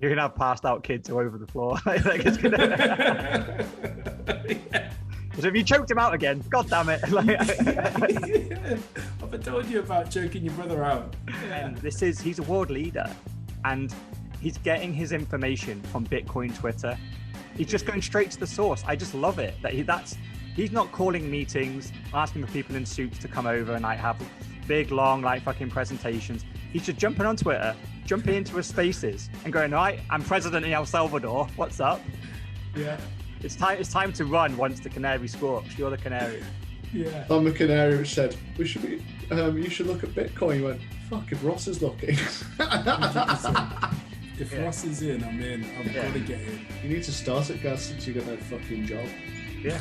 You're gonna have passed out kids all over the floor. Like it's gonna... Yeah. So if you choked him out again, god damn it. Have I told you about choking your brother out? And he's a world leader, and he's getting his information from Bitcoin Twitter. He's just going straight to the source. I just love it that he's not calling meetings, asking for people in suits to come over and like have big, long, like fucking presentations. He's just jumping on Twitter, jumping into his spaces and going, all right, I'm president in El Salvador. What's up? Yeah. It's time to run once the canary squawks. You're the canary. Yeah. I'm the canary which said, you should look at Bitcoin. He went, fuck, if Ross is looking. 100%. If Ross is in, I'm in. I've got to get in. You need to start it, guys, since you got that fucking job. Yeah.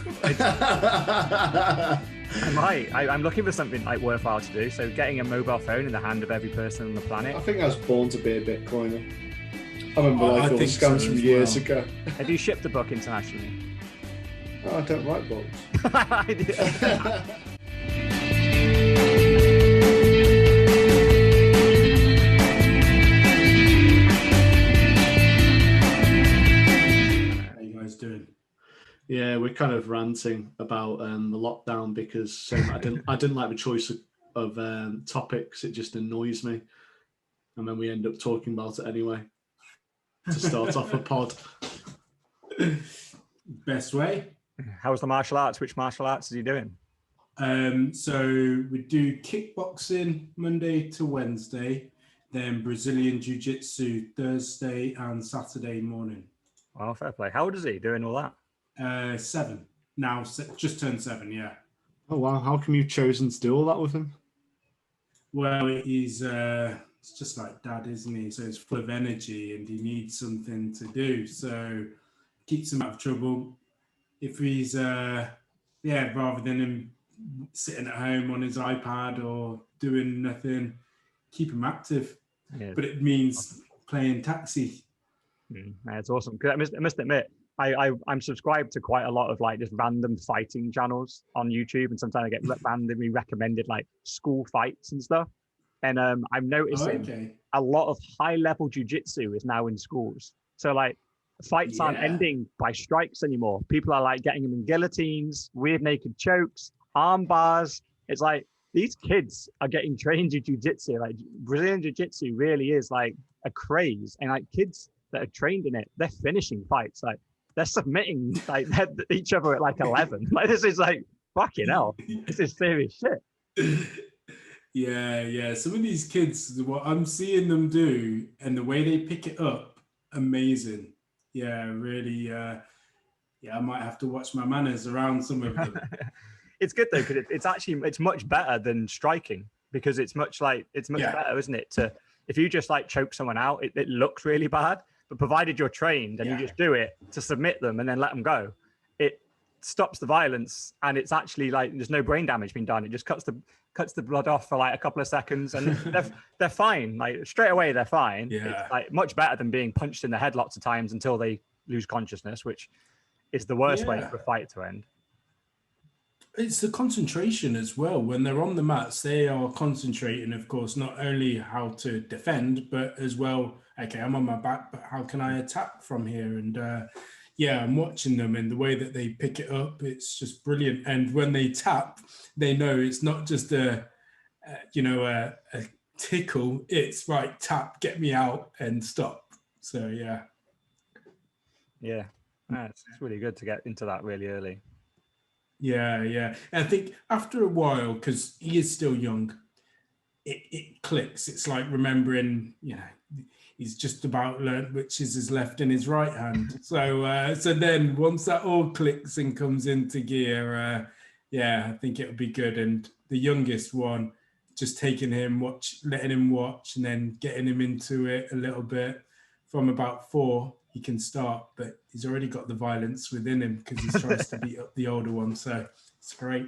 I'm looking for something like worthwhile to do. So getting a mobile phone in the hand of every person on the planet. I think I was born to be a Bitcoiner. I remember all the scams from years ago. Have you shipped a book internationally? Oh, I don't write books. I do. Doing? Yeah, we're kind of ranting about the lockdown because I didn't like the choice of topics. It just annoys me, and then we end up talking about it anyway to start off a pod. Best way. How's the martial arts? Which martial arts are you doing? So we do kickboxing Monday to Wednesday, then Brazilian Jiu-Jitsu Thursday and Saturday morning. Oh, fair play. How old is he doing all that? 7 now, just turned 7. Yeah. Oh wow! How come you've chosen to do all that with him? Well, he's it's just like dad, isn't he? So he's full of energy and he needs something to do. So keeps him out of trouble. If he's rather than him sitting at home on his iPad or doing nothing, keep him active. Yeah. But it means playing taxi. That's awesome. I must admit, I'm subscribed to quite a lot of like just random fighting channels on YouTube, and sometimes I get randomly recommended like school fights and stuff. And I'm noticing a lot of high-level jiu-jitsu is now in schools. So like fights aren't ending by strikes anymore. People are like getting them in guillotines, weird naked chokes, arm bars. It's like these kids are getting trained in jiu-jitsu. Like Brazilian jiu-jitsu really is like a craze, and like kids that are trained in it, they're finishing fights. Like they're submitting like each other at like 11. Like this is like fucking hell. This is serious shit. Yeah. Some of these kids, what I'm seeing them do and the way they pick it up, amazing. Yeah, really. I might have to watch my manners around some of them. It's good though, because it's much better than striking, because it's much better, isn't it? If you just like choke someone out, it looks really bad. But provided you're trained and you just do it to submit them and then let them go, it stops the violence, and it's actually like there's no brain damage being done. It just cuts the blood off for like a couple of seconds, and they're fine. Like straight away, they're fine. Yeah. It's like much better than being punched in the head lots of times until they lose consciousness, which is the worst way for a fight to end. It's the concentration as well. When they're on the mats, they are concentrating, of course, not only how to defend, but as well, okay, I'm on my back, but how can I attack from here? And I'm watching them, and the way that they pick it up, it's just brilliant. And when they tap, they know it's not just a tickle. It's right, tap, get me out and stop. So, yeah. Yeah, it's really good to get into that really early. Yeah. I think after a while, because he is still young, it clicks. It's like remembering, he's just about learned which is his left and his right hand. So then once that all clicks and comes into gear, I think it'll be good. And the youngest one, just taking him, letting him watch, and then getting him into it a little bit. From about 4, he can start, but he's already got the violence within him because he tries to beat up the older one. So it's great.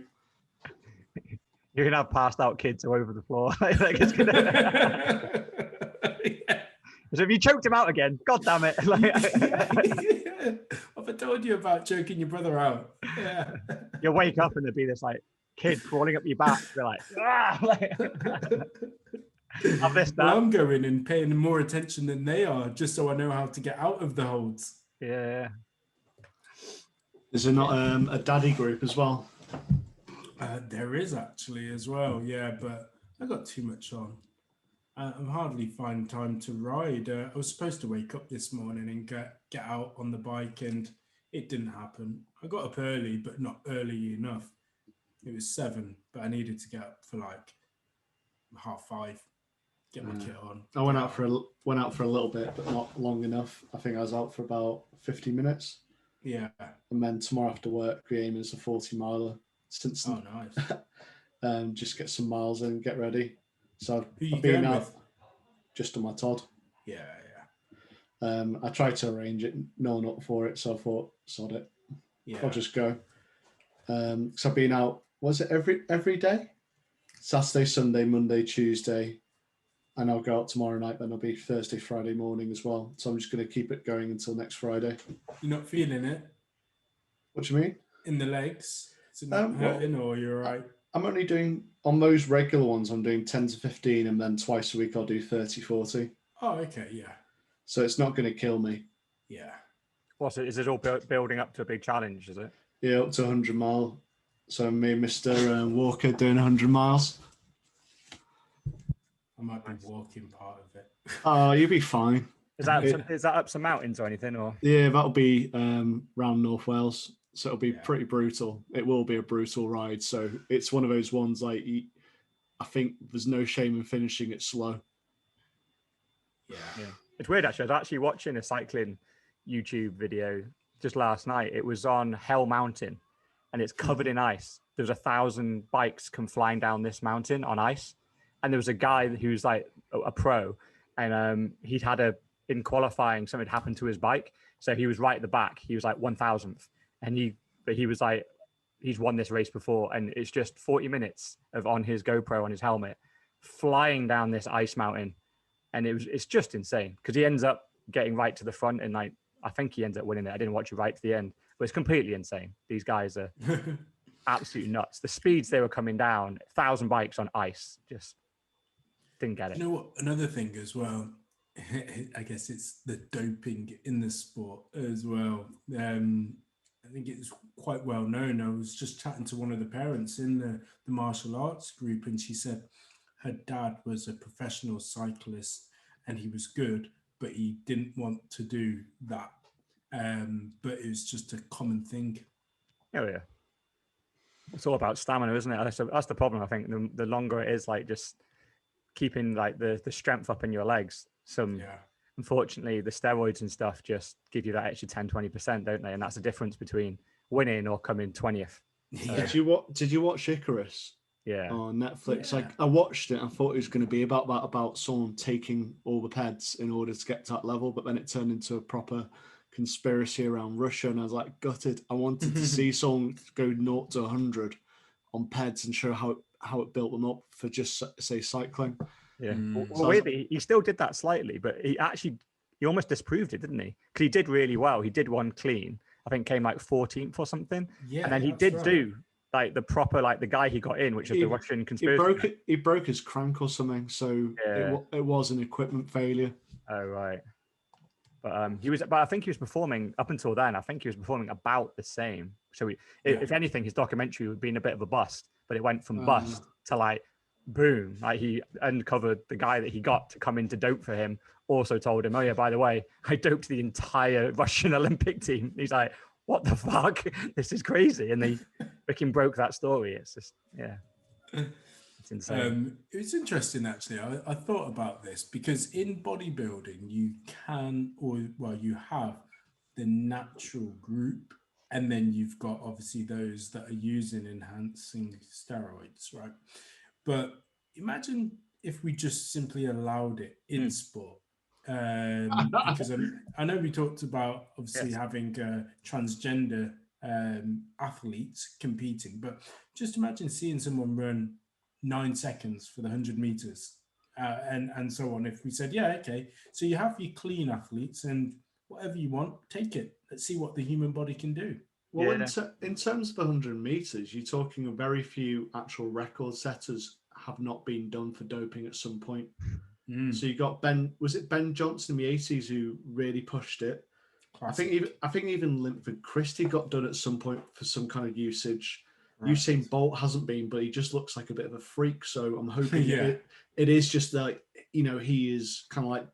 You're gonna have passed out kids all over the floor. Like it's gonna... So if you choked him out again, god damn it. Have I told you about choking your brother out? Yeah. You'll wake up and there'll be this like kid crawling up your back. You're like, ah! I've missed Well, that. I'm going and paying more attention than they are, just so I know how to get out of the holds. Yeah. Is there not a daddy group as well? There is actually as well, yeah, but I got too much on. I'm hardly finding time to ride. I was supposed to wake up this morning and get out on the bike, and it didn't happen. I got up early, but not early enough. It was 7, but I needed to get up for like 5:30, get my kit on. I went out for a little bit, but not long enough. I think I was out for about 50 minutes. Yeah. And then tomorrow after work, the aim is a 40 miler. Since Oh, nice. Just get some miles in, get ready. So Who you I've been going out with? just on my Todd. Yeah. I tried to arrange it, no one up for it, so I thought, sod it. Yeah. I'll just go. Because I've been out, was it every day? Saturday, Sunday, Monday, Tuesday, and I'll go out tomorrow night, then I'll be Thursday, Friday morning as well. So I'm just going to keep it going until next Friday. You're not feeling it? What do you mean? In the legs? Is it not hurting, or you're all right? I'm only doing, on those regular ones, I'm doing 10 to 15, and then twice a week I'll do 30, 40. Oh, okay, yeah. So it's not going to kill me. Yeah. What's it? Is it all building up to a big challenge, is it? Yeah, up to 100 mile. So me and Mr. Walker doing 100 miles. I might be walking part of it. Oh, you'll be fine. Is that up some mountains or anything? Or Yeah, that'll be round North Wales. So it'll be pretty brutal. It will be a brutal ride. So it's one of those ones like, I think there's no shame in finishing it slow. Yeah. It's weird, actually. I was actually watching a cycling YouTube video just last night. It was on Hell Mountain, and it's covered in ice. There's 1,000 bikes come flying down this mountain on ice. And there was a guy who's like a pro, and he'd had in qualifying, something had happened to his bike. So he was right at the back. He was like 1,000th. And he was like, he's won this race before. And it's just 40 minutes of on his GoPro, on his helmet, flying down this ice mountain. And it's just insane, because he ends up getting right to the front, and like, I think he ends up winning it. I didn't watch it right to the end, but it's completely insane. These guys are absolutely nuts. The speeds they were coming down, 1,000 bikes on ice, just didn't get it. You know what? Another thing as well, I guess it's the doping in the sport as well. I think it's quite well known. I was just chatting to one of the parents in the martial arts group, and she said her dad was a professional cyclist and he was good, but he didn't want to do that. But it was just a common thing. Oh yeah, it's all about stamina, isn't it? That's the problem. I think the longer it is, like, just keeping like the strength up in your legs. Unfortunately, the steroids and stuff just give you that extra 10-20%, don't they? And that's the difference between winning or coming 20th. Did you watch Icarus? Yeah. On Netflix. Yeah. I watched it. I thought it was going to be about someone taking all the peds in order to get to that level, but then it turned into a proper conspiracy around Russia, and I was like, gutted. I wanted to see someone go 0 to 100 on peds and show how it built them up for just, say, cycling. Yeah. Well, weirdly, he still did that slightly, but he almost disproved it, didn't he? Because he did really well. He did one clean. I think came like 14th or something. Yeah. And then he did do like the proper, like the guy he got in, which was the Russian conspiracy. He broke his crank or something, so it was an equipment failure. Oh right. But I think he was performing up until then. I think he was performing about the same. So if anything, his documentary would have been a bit of a bust, but it went from bust to like boom. Like, he uncovered the guy that he got to come in to dope for him. Also told him, oh yeah, by the way, I doped the entire Russian Olympic team. He's like, what the fuck? This is crazy. And they freaking broke that story. It's just, it's insane. It's interesting, actually. I thought about this because in bodybuilding, you have the natural group, and then you've got obviously those that are using enhancing steroids, right? But imagine if we just simply allowed it in sport. Because I know we talked about obviously having transgender athletes competing, but just imagine seeing someone run 9 seconds for the 100 meters and so on. If we said, okay, so you have your clean athletes and whatever you want, take it. Let's see what the human body can do. Well, in terms of the 100 meters, you're talking a very few actual record setters have not been done for doping at some point. Mm. So you got was it Ben Johnson in the 80s who really pushed it? Classic. I think even Linford Christie got done at some point for some kind of usage. Right. Usain Bolt hasn't been, but he just looks like a bit of a freak. So I'm hoping Yeah. it is just like, you know, he is kind of like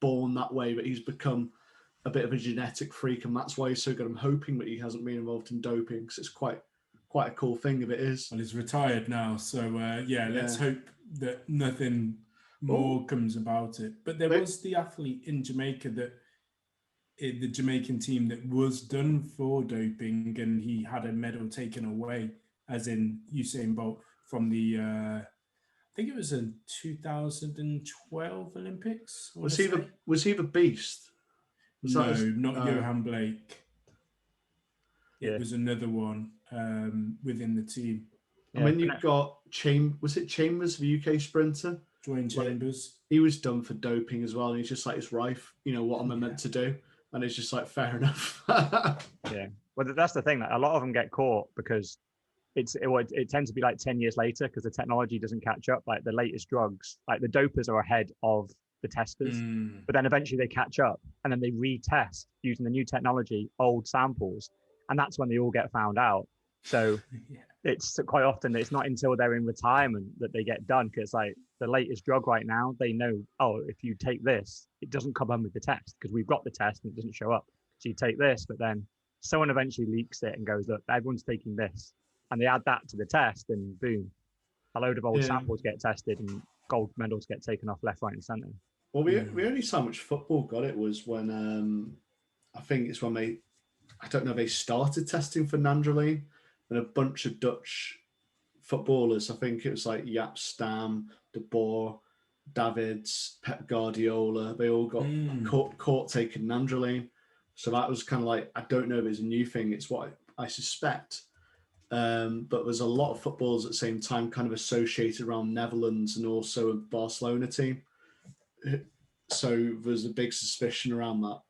born that way, but he's become a bit of a genetic freak, and that's why he's so good. I'm hoping that he hasn't been involved in doping, because it's quite a cool thing if it is. Well, he's retired now, so let's hope that nothing more comes about it. But there was the athlete in Jamaica the Jamaican team that was done for doping, and he had a medal taken away, as in Usain Bolt, from the I think it was a 2012 Olympics. Was he the beast? No, not Johan Blake. It Yeah. was another one within the team. And then you've got was it Chambers, the UK sprinter? Dwayne Chambers. He was done for doping as well, and he's just like, it's rife. You know, what am I meant to do? And it's just like, fair enough. Yeah. Well, that's the thing. Like, a lot of them get caught because it tends to be like 10 years later, because the technology doesn't catch up. Like the latest drugs, like the dopers are ahead of the testers, but then eventually they catch up, and then they retest using the new technology, old samples, and that's when they all get found out. So it's quite often it's not until they're in retirement that they get done, because like the latest drug right now, they know, oh, if you take this, it doesn't come on with the test, because we've got the test and it doesn't show up. So you take this, but then someone eventually leaks it and goes, look, everyone's taking this, and they add that to the test, and boom, a load of old samples get tested and gold medals get taken off left, right, and centre. Well, we only saw how much football got it was when I think it's when they started testing for nandrolene, and a bunch of Dutch footballers, I think it was like Jaap Stam, De Boer, Davids, Pep Guardiola, they all got caught taking nandrolene. So that was kind of like, I don't know if it's a new thing, it's what I suspect. But there's a lot of footballers at the same time kind of associated around Netherlands and also a Barcelona team. So there's a big suspicion around that.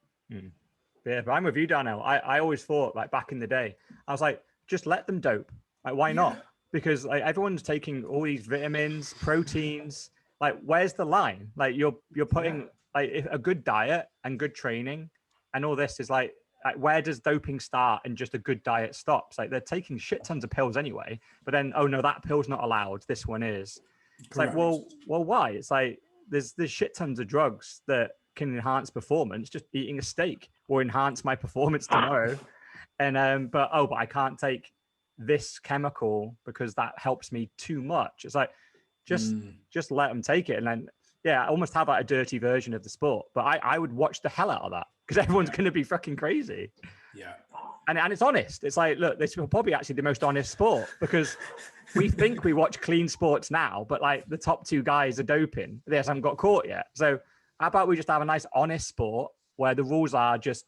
Yeah, but I'm with you, Darnell. I always thought, like back in the day, I was like, just let them dope. Like, why not? Because like everyone's taking all these vitamins, proteins. Like, where's the line? Like, you're putting like a good diet and good training, and all this is like where does doping start and just a good diet stops? Like, they're taking shit tons of pills anyway, but then, oh no, that pill's not allowed, this one is. It's like, well, why? It's like there's shit tons of drugs that can enhance performance. Just eating a steak will enhance my performance tomorrow. And but I can't take this chemical because that helps me too much. It's like just let them take it, and then almost have like a dirty version of the sport. But I would watch the hell out of that, because everyone's going to be fucking crazy. Yeah. And it's honest. It's like, look, this is probably actually the most honest sport, because we think we watch clean sports now, but like the top two guys are doping. They haven't got caught yet. So how about we just have a nice honest sport where the rules are just,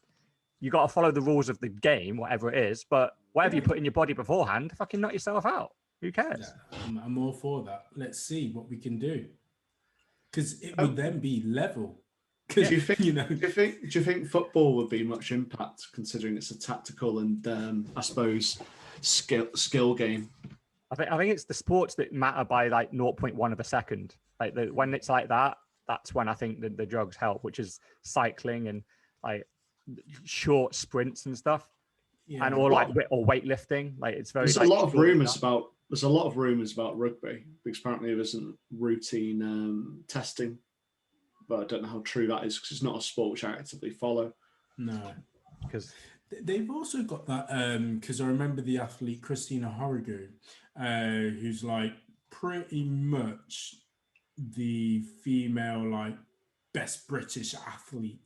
you got to follow the rules of the game, whatever it is, but whatever you put in your body beforehand, fucking knock yourself out. Who cares? Yeah, I'm all for that. Let's see what we can do, because it would then be level. Do you think football would be much impact, considering it's a tactical and I suppose skill game? I think it's the sports that matter by like 0.1 of a second. Like when it's like that, that's when I think the drugs help, which is cycling and like short sprints and stuff, and or weightlifting. Like it's very. There's a lot of rumors about rugby, because apparently there isn't routine testing. But I don't know how true that is, because it's not a sport which I actively follow. No, because they've also got that. Because I remember the athlete Christina Horrigu, who's like pretty much the female like best British athlete,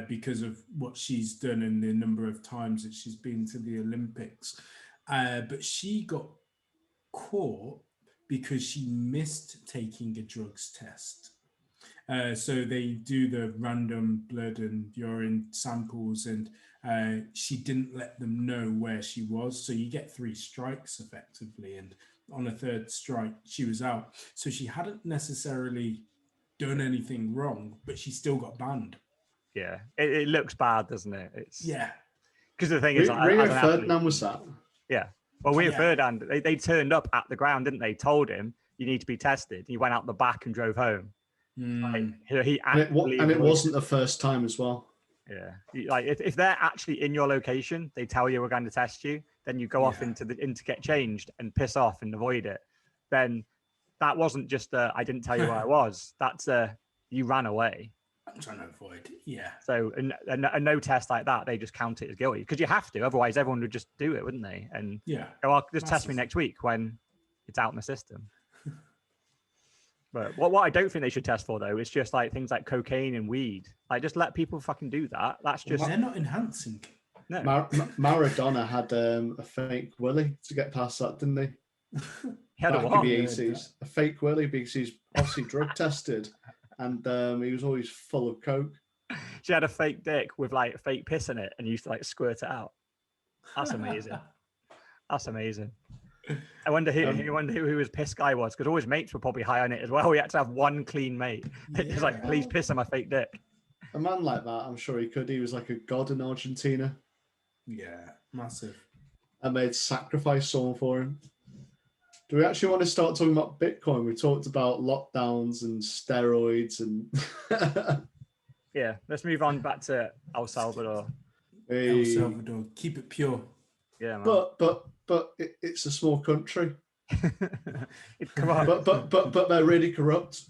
because of what she's done and the number of times that she's been to the Olympics. But she got caught because she missed taking a drugs test. So they do the random blood and urine samples, and she didn't let them know where she was. So you get 3 strikes effectively, and on a 3rd strike, she was out. So she hadn't necessarily done anything wrong, but she still got banned. Yeah, it looks bad, doesn't it? It's because the thing is, Rio Ferdinand was that. Yeah, well, Rio Ferdinand, they turned up at the ground, didn't they? Told him, you need to be tested. He went out the back and drove home. Like, he and it wasn't the first time as well. Yeah, like if they're actually in your location, they tell you we're going to test you, then you go off into get changed and piss off and avoid it. Then that wasn't just I didn't tell you where I was. That's you ran away. I'm trying to avoid. Yeah. So a no test like that, they just count it as guilty because you have to. Otherwise, everyone would just do it, wouldn't they? And go, oh, just test me next week when it's out in the system. But what I don't think they should test for, though, is just like things like cocaine and weed. Like, just let people fucking do that. That's just... They're not enhancing. No. Maradona had a fake willy to get past that, didn't he? He had a fake willy because he's obviously drug tested and he was always full of coke. She had a fake dick with like fake piss in it and used to like squirt it out. That's amazing. That's amazing. I wonder who his piss guy was, because all his mates were probably high on it as well. We had to have one clean mate. It's like, please piss on my fake dick. A man like that, I'm sure he could. He was like a god in Argentina. Yeah, massive. I made sacrifice someone for him. Do we actually want to start talking about Bitcoin? We talked about lockdowns and steroids and... Yeah, let's move on back to El Salvador. El Salvador, keep it pure. Yeah, man. But it's a small country. It's corrupt. But they're really corrupt.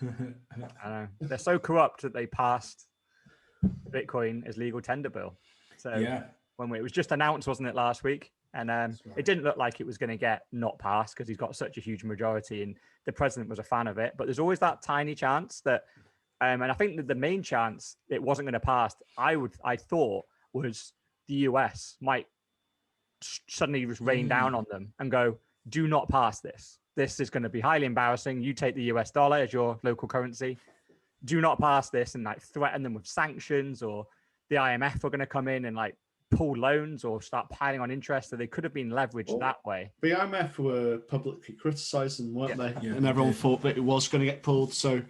I know. They're so corrupt that they passed Bitcoin as legal tender bill. So when it was just announced, wasn't it, last week? And it didn't look like it was going to get not passed because he's got such a huge majority and the president was a fan of it. But there's always that tiny chance that, and I think that the main chance it wasn't going to pass, I thought was the US might suddenly just rain down on them and go, do not pass this. This is going to be highly embarrassing. You take the US dollar as your local currency. Do not pass this, and like threaten them with sanctions, or the IMF are going to come in and like pull loans or start piling on interest. So they could have been leveraged that way. The IMF were publicly criticizing, weren't they? Yeah, and everyone thought that it was going to get pulled. So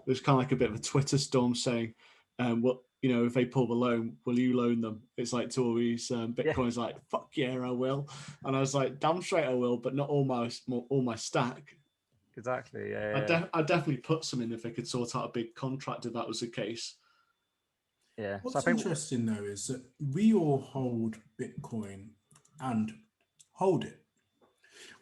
there's kind of like a bit of a Twitter storm saying, well, you know, if they pull the loan, will you loan them? It's like to all these Bitcoin's like, fuck yeah, I will. And I was like, damn straight I will, but not all my stack. Exactly. Yeah. I'd definitely put some in if they could sort out a big contract if that was the case. Yeah. What's interesting though is that we all hold Bitcoin and hold it,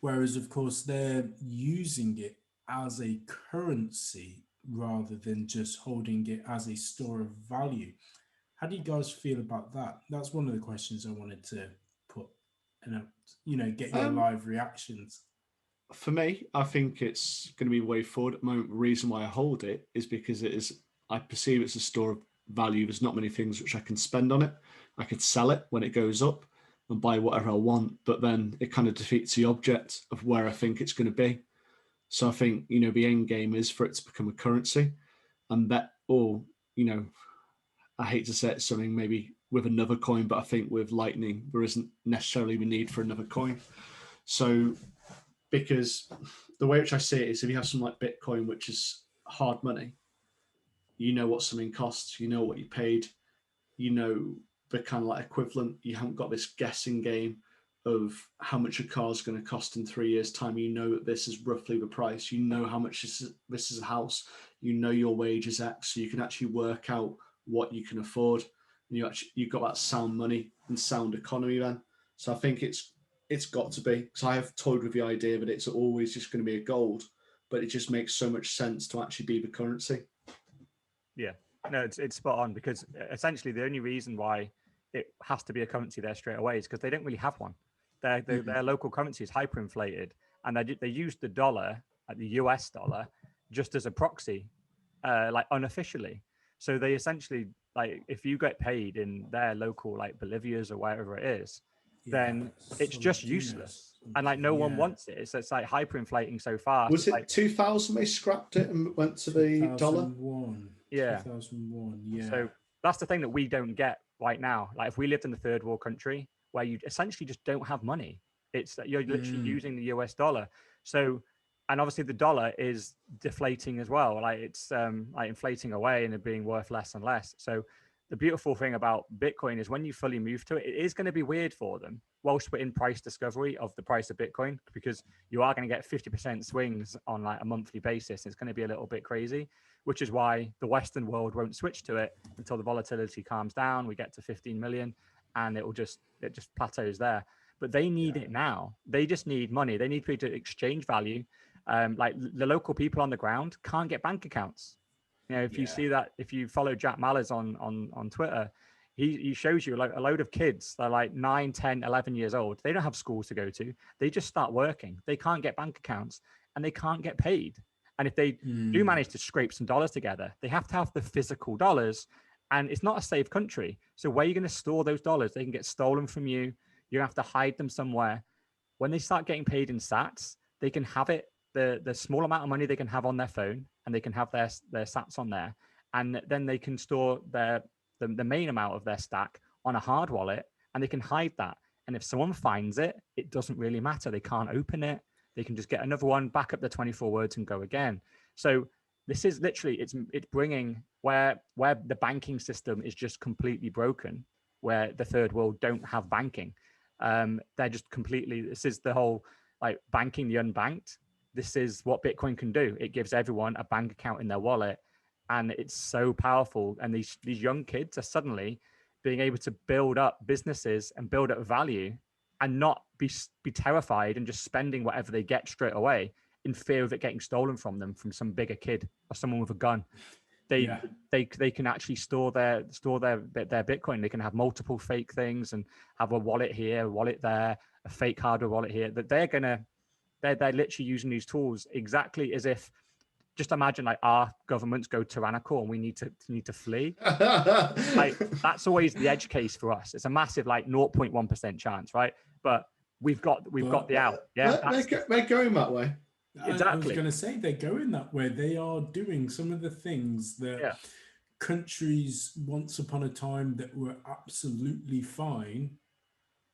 whereas of course they're using it as a currency rather than just holding it as a store of value. How do you guys feel about that? That's one of the questions I wanted to put and get your live reactions. For me, I think it's going to be the way forward at the moment. The reason why I hold it is because I perceive it's a store of value. There's not many things which I can spend on it. I could sell it when it goes up and buy whatever I want, but then it kind of defeats the object of where I think it's going to be. So I think, the end game is for it to become a currency, and that, or, I hate to say it's something maybe with another coin, but I think with Lightning, there isn't necessarily the need for another coin. So, because the way which I see it is if you have something like Bitcoin, which is hard money, you know what something costs, you know what you paid, the kind of like equivalent. You haven't got this guessing game of how much a car is going to cost in 3 years' time. You know that this is roughly the price. You know how much this is a house. You know your wage is X, so you can actually work out what you can afford. And you've got that sound money and sound economy then. So I think it's got to be, because I have toyed with the idea that it's always just going to be a gold, but it just makes so much sense to actually be the currency. Yeah, no, it's spot on, because essentially the only reason why it has to be a currency there straight away is because they don't really have one. Their local currency is hyperinflated, and they use the dollar, like the US dollar, just as a proxy, like unofficially. So they essentially, like, if you get paid in their local, like Bolivia's or wherever it is, then it's just useless, and like no one wants it. So it's like hyperinflating so fast. Was it 2000 they scrapped it and went to the dollar? 2001. Yeah. So that's the thing that we don't get right now. Like if we lived in a third world country where you essentially just don't have money, it's that you're literally using the US dollar. So, and obviously the dollar is deflating as well. Like it's like inflating away and it being worth less and less. So the beautiful thing about Bitcoin is when you fully move to it, it is going to be weird for them whilst we're in price discovery of the price of Bitcoin, because you are going to get 50% swings on like a monthly basis. It's going to be a little bit crazy, which is why the Western world won't switch to it until the volatility calms down. We get to 15 million and it just plateaus there. But they need it now. They just need money. They need people to exchange value. Like the local people on the ground can't get bank accounts. You know, if you see that, if you follow Jack Mallers on Twitter, he shows you like a load of kids. They're like 9, 10, 11 years old. They don't have schools to go to. They just start working. They can't get bank accounts and they can't get paid. And if they do manage to scrape some dollars together, they have to have the physical dollars. And it's not a safe country. So where are you going to store those dollars? They can get stolen from you. You have to hide them somewhere. When they start getting paid in sats, they can have it, the small amount of money they can have on their phone, and they can have their sats on there. And then they can store the main amount of their stack on a hard wallet, and they can hide that. And if someone finds it, it doesn't really matter. They can't open it. They can just get another one, back up the 24 words and go again. So this is literally, it's bringing where the banking system is just completely broken, where the third world don't have banking. They're just completely, this is the whole like banking the unbanked. This is what Bitcoin can do. It gives everyone a bank account in their wallet, and it's so powerful. And these young kids are suddenly being able to build up businesses and build up value, and not be terrified and just spending whatever they get straight away in fear of it getting stolen from them from some bigger kid or someone with a gun. They can actually store their Bitcoin. They can have multiple fake things and have a wallet here, a wallet there, a fake hardware wallet here. That they're literally using these tools exactly as if, just imagine like our governments go tyrannical and we need to flee. Like that's always the edge case for us. It's a massive like 0.1% chance, right? But we've got the out. Yeah, they're going that way. Exactly. I was going to say they're going that way. They are doing some of the things that countries once upon a time that were absolutely fine,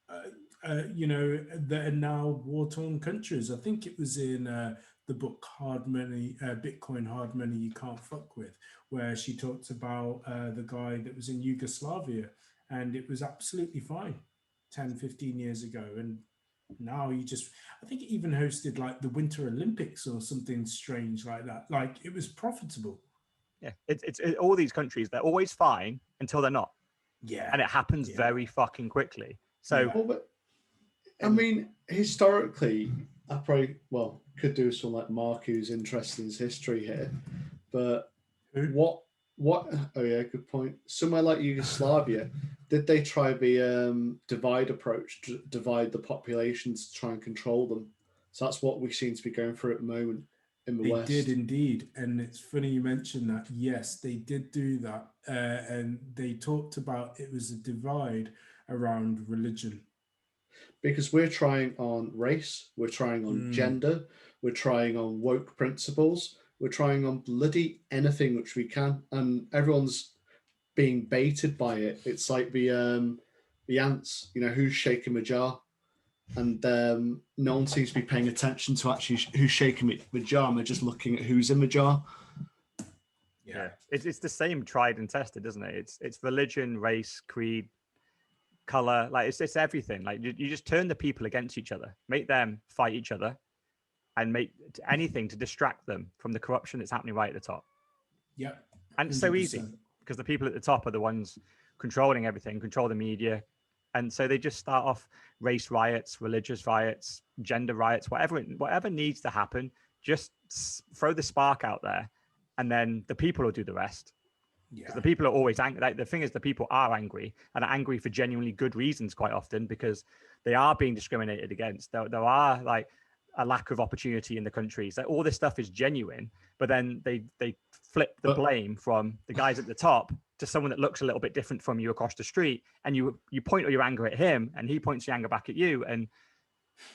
that are now war-torn countries. I think it was in the book Hard Money, Bitcoin Hard Money You Can't Fuck With, where she talks about the guy that was in Yugoslavia, and it was absolutely fine 10, 15 years ago. And now I think it even hosted like the Winter Olympics or something strange like that. Like it was profitable. Yeah, it's all these countries, they're always fine until they're not. Yeah. And it happens very fucking quickly. So, I mean, historically, I probably, could do some like Mark, who's interested in his history here. But what, oh yeah, good point. Somewhere like Yugoslavia, did they try the divide approach, to divide the populations to try and control them? So that's what we seem to be going through at the moment in the West. They did indeed. And it's funny you mentioned that. Yes, they did do that. And they talked about it was a divide around religion. Because we're trying on race, we're trying on gender, we're trying on woke principles, we're trying on bloody anything which we can, and everyone's being baited by it. It's like the ants, who's shaking the jar, and no one seems to be paying attention to actually who's shaking the jar, and they're just looking at who's in the jar. Yeah, it's the same tried and tested, isn't it? It's religion, race, creed, color, like it's everything. Like you just turn the people against each other, make them fight each other, and make anything to distract them from the corruption that's happening right at the top. Yeah, and it's so easy because the people at the top are the ones controlling everything, control the media, and so they just start off race riots, religious riots, gender riots, whatever needs to happen. Just throw the spark out there, and then the people will do the rest. Because the people are always angry. Like, the thing is, the people are angry, and are angry for genuinely good reasons quite often, because they are being discriminated against. There are like a lack of opportunity in the countries. Like, all this stuff is genuine, but then they flip the blame from the guys at the top to someone that looks a little bit different from you across the street, and you point all your anger at him, and he points your anger back at you, and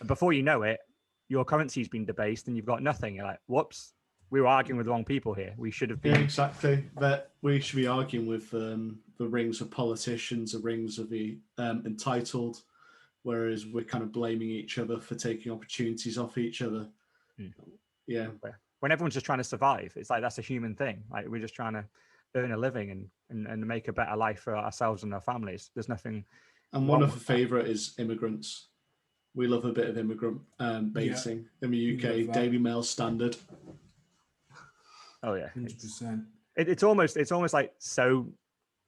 before you know it, your currency's been debased, and you've got nothing. You're like, whoops. We were arguing with the wrong people here. We should have been. Yeah, exactly. That we should be arguing with the rings of politicians, the rings of the entitled, whereas we're kind of blaming each other for taking opportunities off each other. Yeah. When everyone's just trying to survive, it's like that's a human thing. Like, we're just trying to earn a living and make a better life for ourselves and our families. There's nothing. And one of the favourite is immigrants. We love a bit of immigrant baiting in the UK. Daily Mail standard. Oh yeah, 100%. It's almost like so.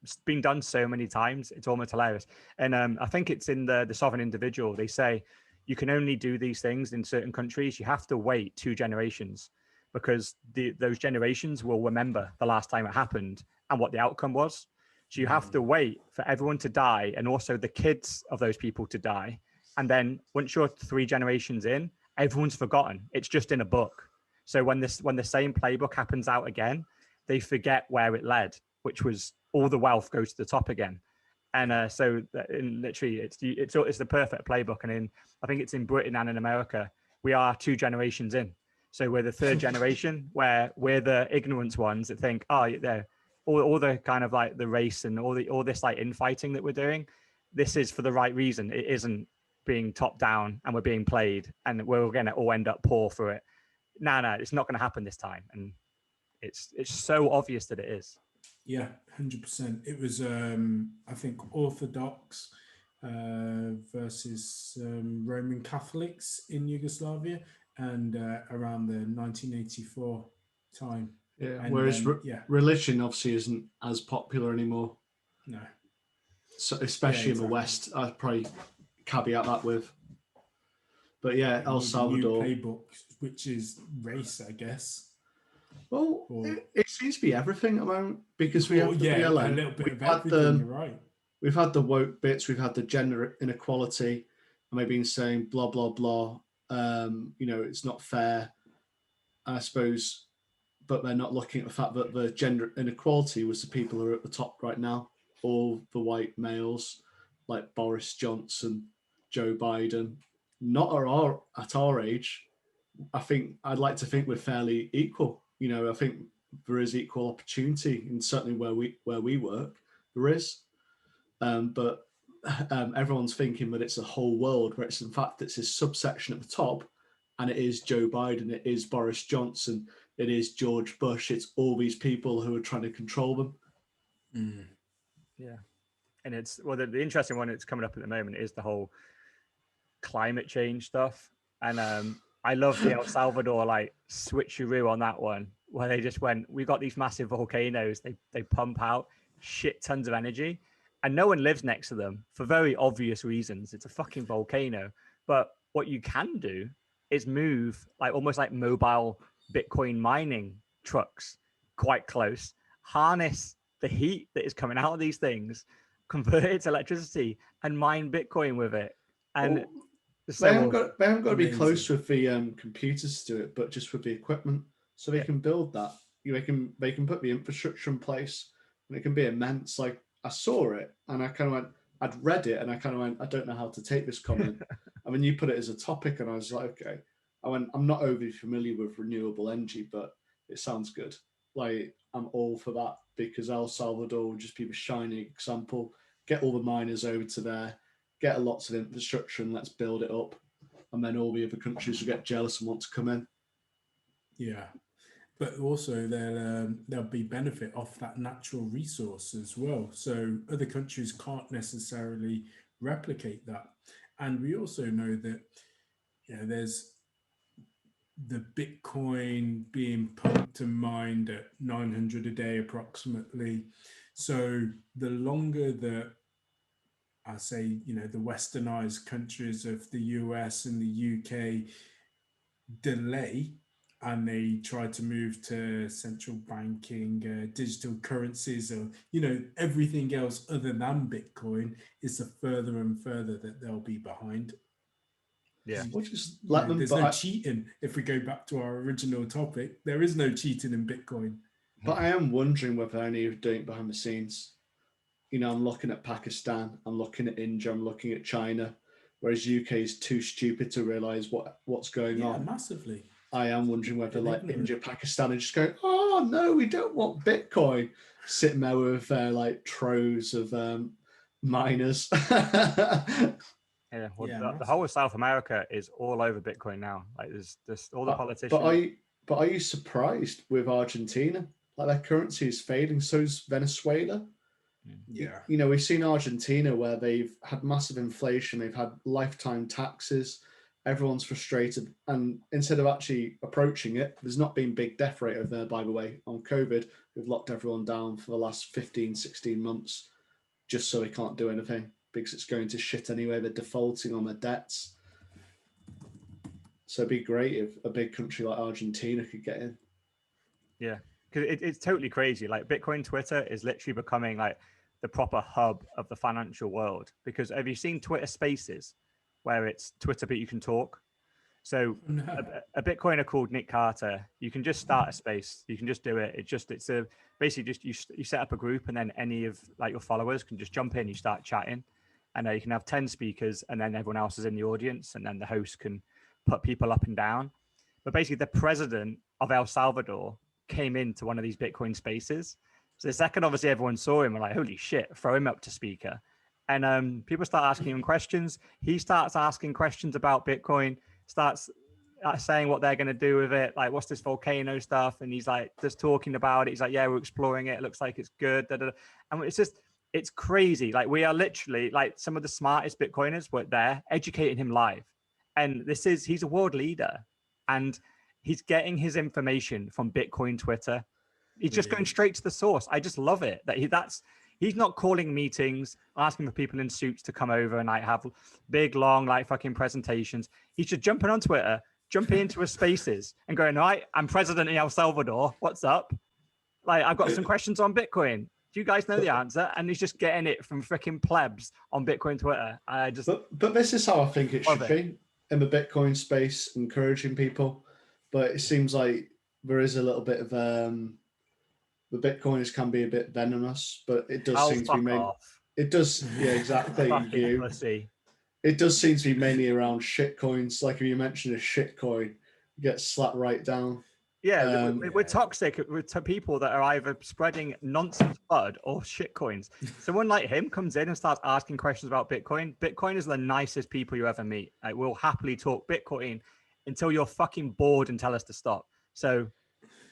It's been done so many times. It's almost hilarious. And I think it's in the Sovereign Individual. They say you can only do these things in certain countries. You have to wait 2 generations because those generations will remember the last time it happened and what the outcome was. So you have to wait for everyone to die and also the kids of those people to die. And then once you're 3 generations in, everyone's forgotten. It's just in a book. So when the same playbook happens out again, they forget where it led, which was all the wealth goes to the top again. And so literally it's the perfect playbook. And I think it's in Britain and in America, we are 2 generations in. So we're the 3rd generation where we're the ignorant ones that think, oh, they're all the kind of like the race and all this like infighting that we're doing. This is for the right reason. It isn't being top down and we're being played and we're going to all end up poor for it. No, it's not going to happen this time. And it's so obvious that it is. Yeah, 100%. It was, I think, Orthodox versus Roman Catholics in Yugoslavia and around the 1984 time. Yeah, and whereas religion obviously isn't as popular anymore. No. So especially in the West, I'd probably caveat that with. But yeah, El Salvador. New playbook, which is race, I guess. Well, it seems to be everything at the moment because we have the BLM. A little bit of everything, you're right. We've had the woke bits, we've had the gender inequality, and they've been saying blah, blah, blah. It's not fair, I suppose, but they're not looking at the fact that the gender inequality was the people who are at the top right now, all the white males like Boris Johnson, Joe Biden, not at our age. I'd like to think we're fairly equal. I think there is equal opportunity, and certainly where we work, there is. But everyone's thinking that it's a whole world, where it's a subsection at the top, and it is Joe Biden, it is Boris Johnson, it is George Bush, it's all these people who are trying to control them. Yeah, and it's the interesting one that's coming up at the moment is the whole climate change stuff, and I love the El Salvador like switcheroo on that one, where they just went, we got these massive volcanoes, they pump out shit tons of energy, and no one lives next to them for very obvious reasons. It's a fucking volcano. But what you can do is move like almost like mobile Bitcoin mining trucks quite close, harness the heat that is coming out of these things, convert it to electricity, and mine Bitcoin with it. And they haven't got to be close with the computers to do it, but just with the equipment, so they can build that. They can put the infrastructure in place, and it can be immense. Like I saw it, and I kind of went. I'd read it, and I kind of went. I don't know how to take this comment. I mean, you put it as a topic, and I was like, okay. I went. I'm not overly familiar with renewable energy, but it sounds good. Like I'm all for that because El Salvador would just be the shining example. Get all the miners over to there. Get lots of infrastructure and let's build it up, and then all the other countries will get jealous and want to come in. Yeah, but also there'll be benefit off that natural resource as well. So other countries can't necessarily replicate that, and we also know that there's the Bitcoin being pumped and mined at 900 a day approximately. So the longer that I say, the westernized countries of the US and the UK delay and they try to move to central banking, digital currencies, or, everything else other than Bitcoin, is the further and further that they'll be behind. Yeah. We'll just let them. There's no cheating. If we go back to our original topic, there is no cheating in Bitcoin. But I am wondering whether any are doing it behind the scenes. I'm looking at Pakistan, I'm looking at India, I'm looking at China, whereas UK is too stupid to realise what's going on. Yeah, massively. I am wondering whether India, Pakistan are just going, oh no, we don't want Bitcoin, sitting there with troves of miners. The whole of South America is all over Bitcoin now. Like there's all the politicians. But are you surprised with Argentina? like their currency is fading. So's Venezuela. Yeah. You know, we've seen Argentina where they've had massive inflation, they've had lifetime taxes, everyone's frustrated. And instead of actually approaching it, there's not been big death rate over there, by the way, on COVID. We've locked everyone down for the last 15, 16 months just so they can't do anything because it's going to shit anyway. They're defaulting on their debts. So it'd be great if a big country like Argentina could get in. Yeah, because it's totally crazy. Like Bitcoin Twitter is literally becoming like the proper hub of the financial world. Because have you seen Twitter Spaces, where it's Twitter but you can talk? So a Bitcoiner called Nick Carter, you can just start a space. You can just do it. It's a basically just you set up a group and then any of like your followers can just jump in. You start chatting, and you can have 10 speakers, and then everyone else is in the audience, and then the host can put people up and down. But basically, the president of El Salvador came into one of these Bitcoin spaces. So the second, obviously, everyone saw him, we're like, holy shit, throw him up to speaker. And people start asking him questions. He starts asking questions about Bitcoin, starts saying what they're going to do with it. Like, what's this volcano stuff? And he's like, just talking about it. He's like, yeah, we're exploring it. It looks like it's good. Da, da, da. And it's crazy. Like, we are literally, like, some of the smartest Bitcoiners were there educating him live. And he's a world leader. And he's getting his information from Bitcoin Twitter. He's just going straight to the source. I just love it that he's not calling meetings, asking for people in suits to come over and like have big, long, like fucking presentations. He's just jumping on Twitter, jumping into his spaces and going, all right, I'm president in El Salvador. What's up? Like, I've got some questions on Bitcoin. Do you guys know the answer? And he's just getting it from freaking plebs on Bitcoin Twitter. But this is how I think it should be in the Bitcoin space, encouraging people. But it seems like there is a little bit of the Bitcoiners can be a bit venomous, but it does seem to be mainly. It does, yeah, exactly. It does seem to be mainly around shit coins. Like if you mention a shit coin, you get slapped right down. Yeah, we're toxic to people that are either spreading nonsense FUD or shit coins. Someone like him comes in and starts asking questions about Bitcoin. Bitcoin is the nicest people you ever meet. Like, we'll happily talk Bitcoin until you're fucking bored and tell us to stop. So,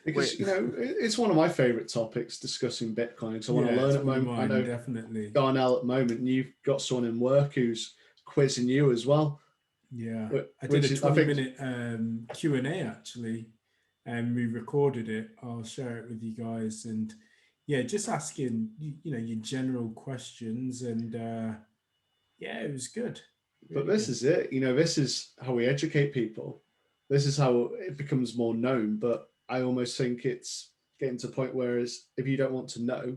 because you know, it's one of my favorite topics, discussing Bitcoin. So I want to learn at the moment. I know definitely Darnell at the moment, and you've got someone in work who's quizzing you as well. Yeah, I did a 20-minute Q&A actually, and we recorded it. I'll share it with you guys, and yeah, just asking your general questions, and yeah, it was good. But this is it. You know, this is how we educate people. This is how it becomes more known. But I almost think it's getting to a point where if you don't want to know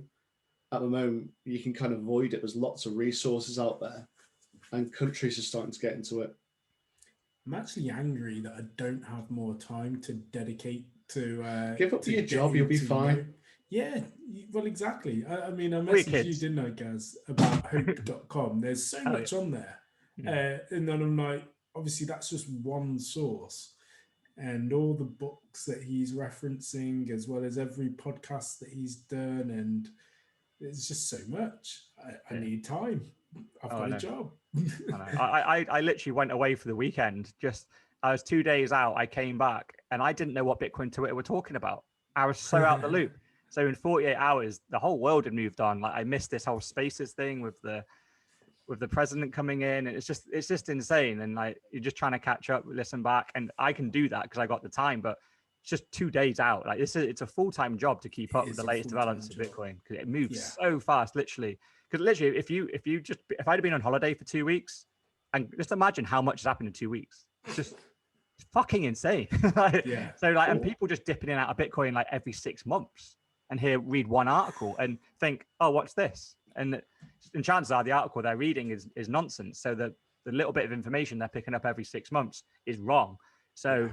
at the moment, you can kind of avoid it. There's lots of resources out there, and countries are starting to get into it. I'm actually angry that I don't have more time to dedicate to give up your job. You'll be fine. Yeah, well, exactly. I mean, I messaged you, didn't I, Gaz, about hope.com. There's so much on there. And then I'm like, obviously, that's just one source. And all the books that he's referencing, as well as every podcast that he's done. And it's just so much. I need time. I've got a job. I literally went away for the weekend. I was 2 days out. I came back and I didn't know what Bitcoin Twitter were talking about. I was so out the loop. So in 48 hours, the whole world had moved on. Like, I missed this whole spaces thing with the president coming in, and it's just insane. And like, you're just trying to catch up, listen back, and I can do that because I got the time. But it's just 2 days out. Like, it's a full-time job to keep up with the latest developments of Bitcoin because it moves so fast, literally. Because literally, if I'd have been on holiday for 2 weeks, and just imagine how much has happened in 2 weeks. It's fucking insane. So like, and people just dipping in and out of Bitcoin like every 6 months, and read one article and think, oh, what's this? And chances are the article they're reading is nonsense. So the little bit of information they're picking up every 6 months is wrong. So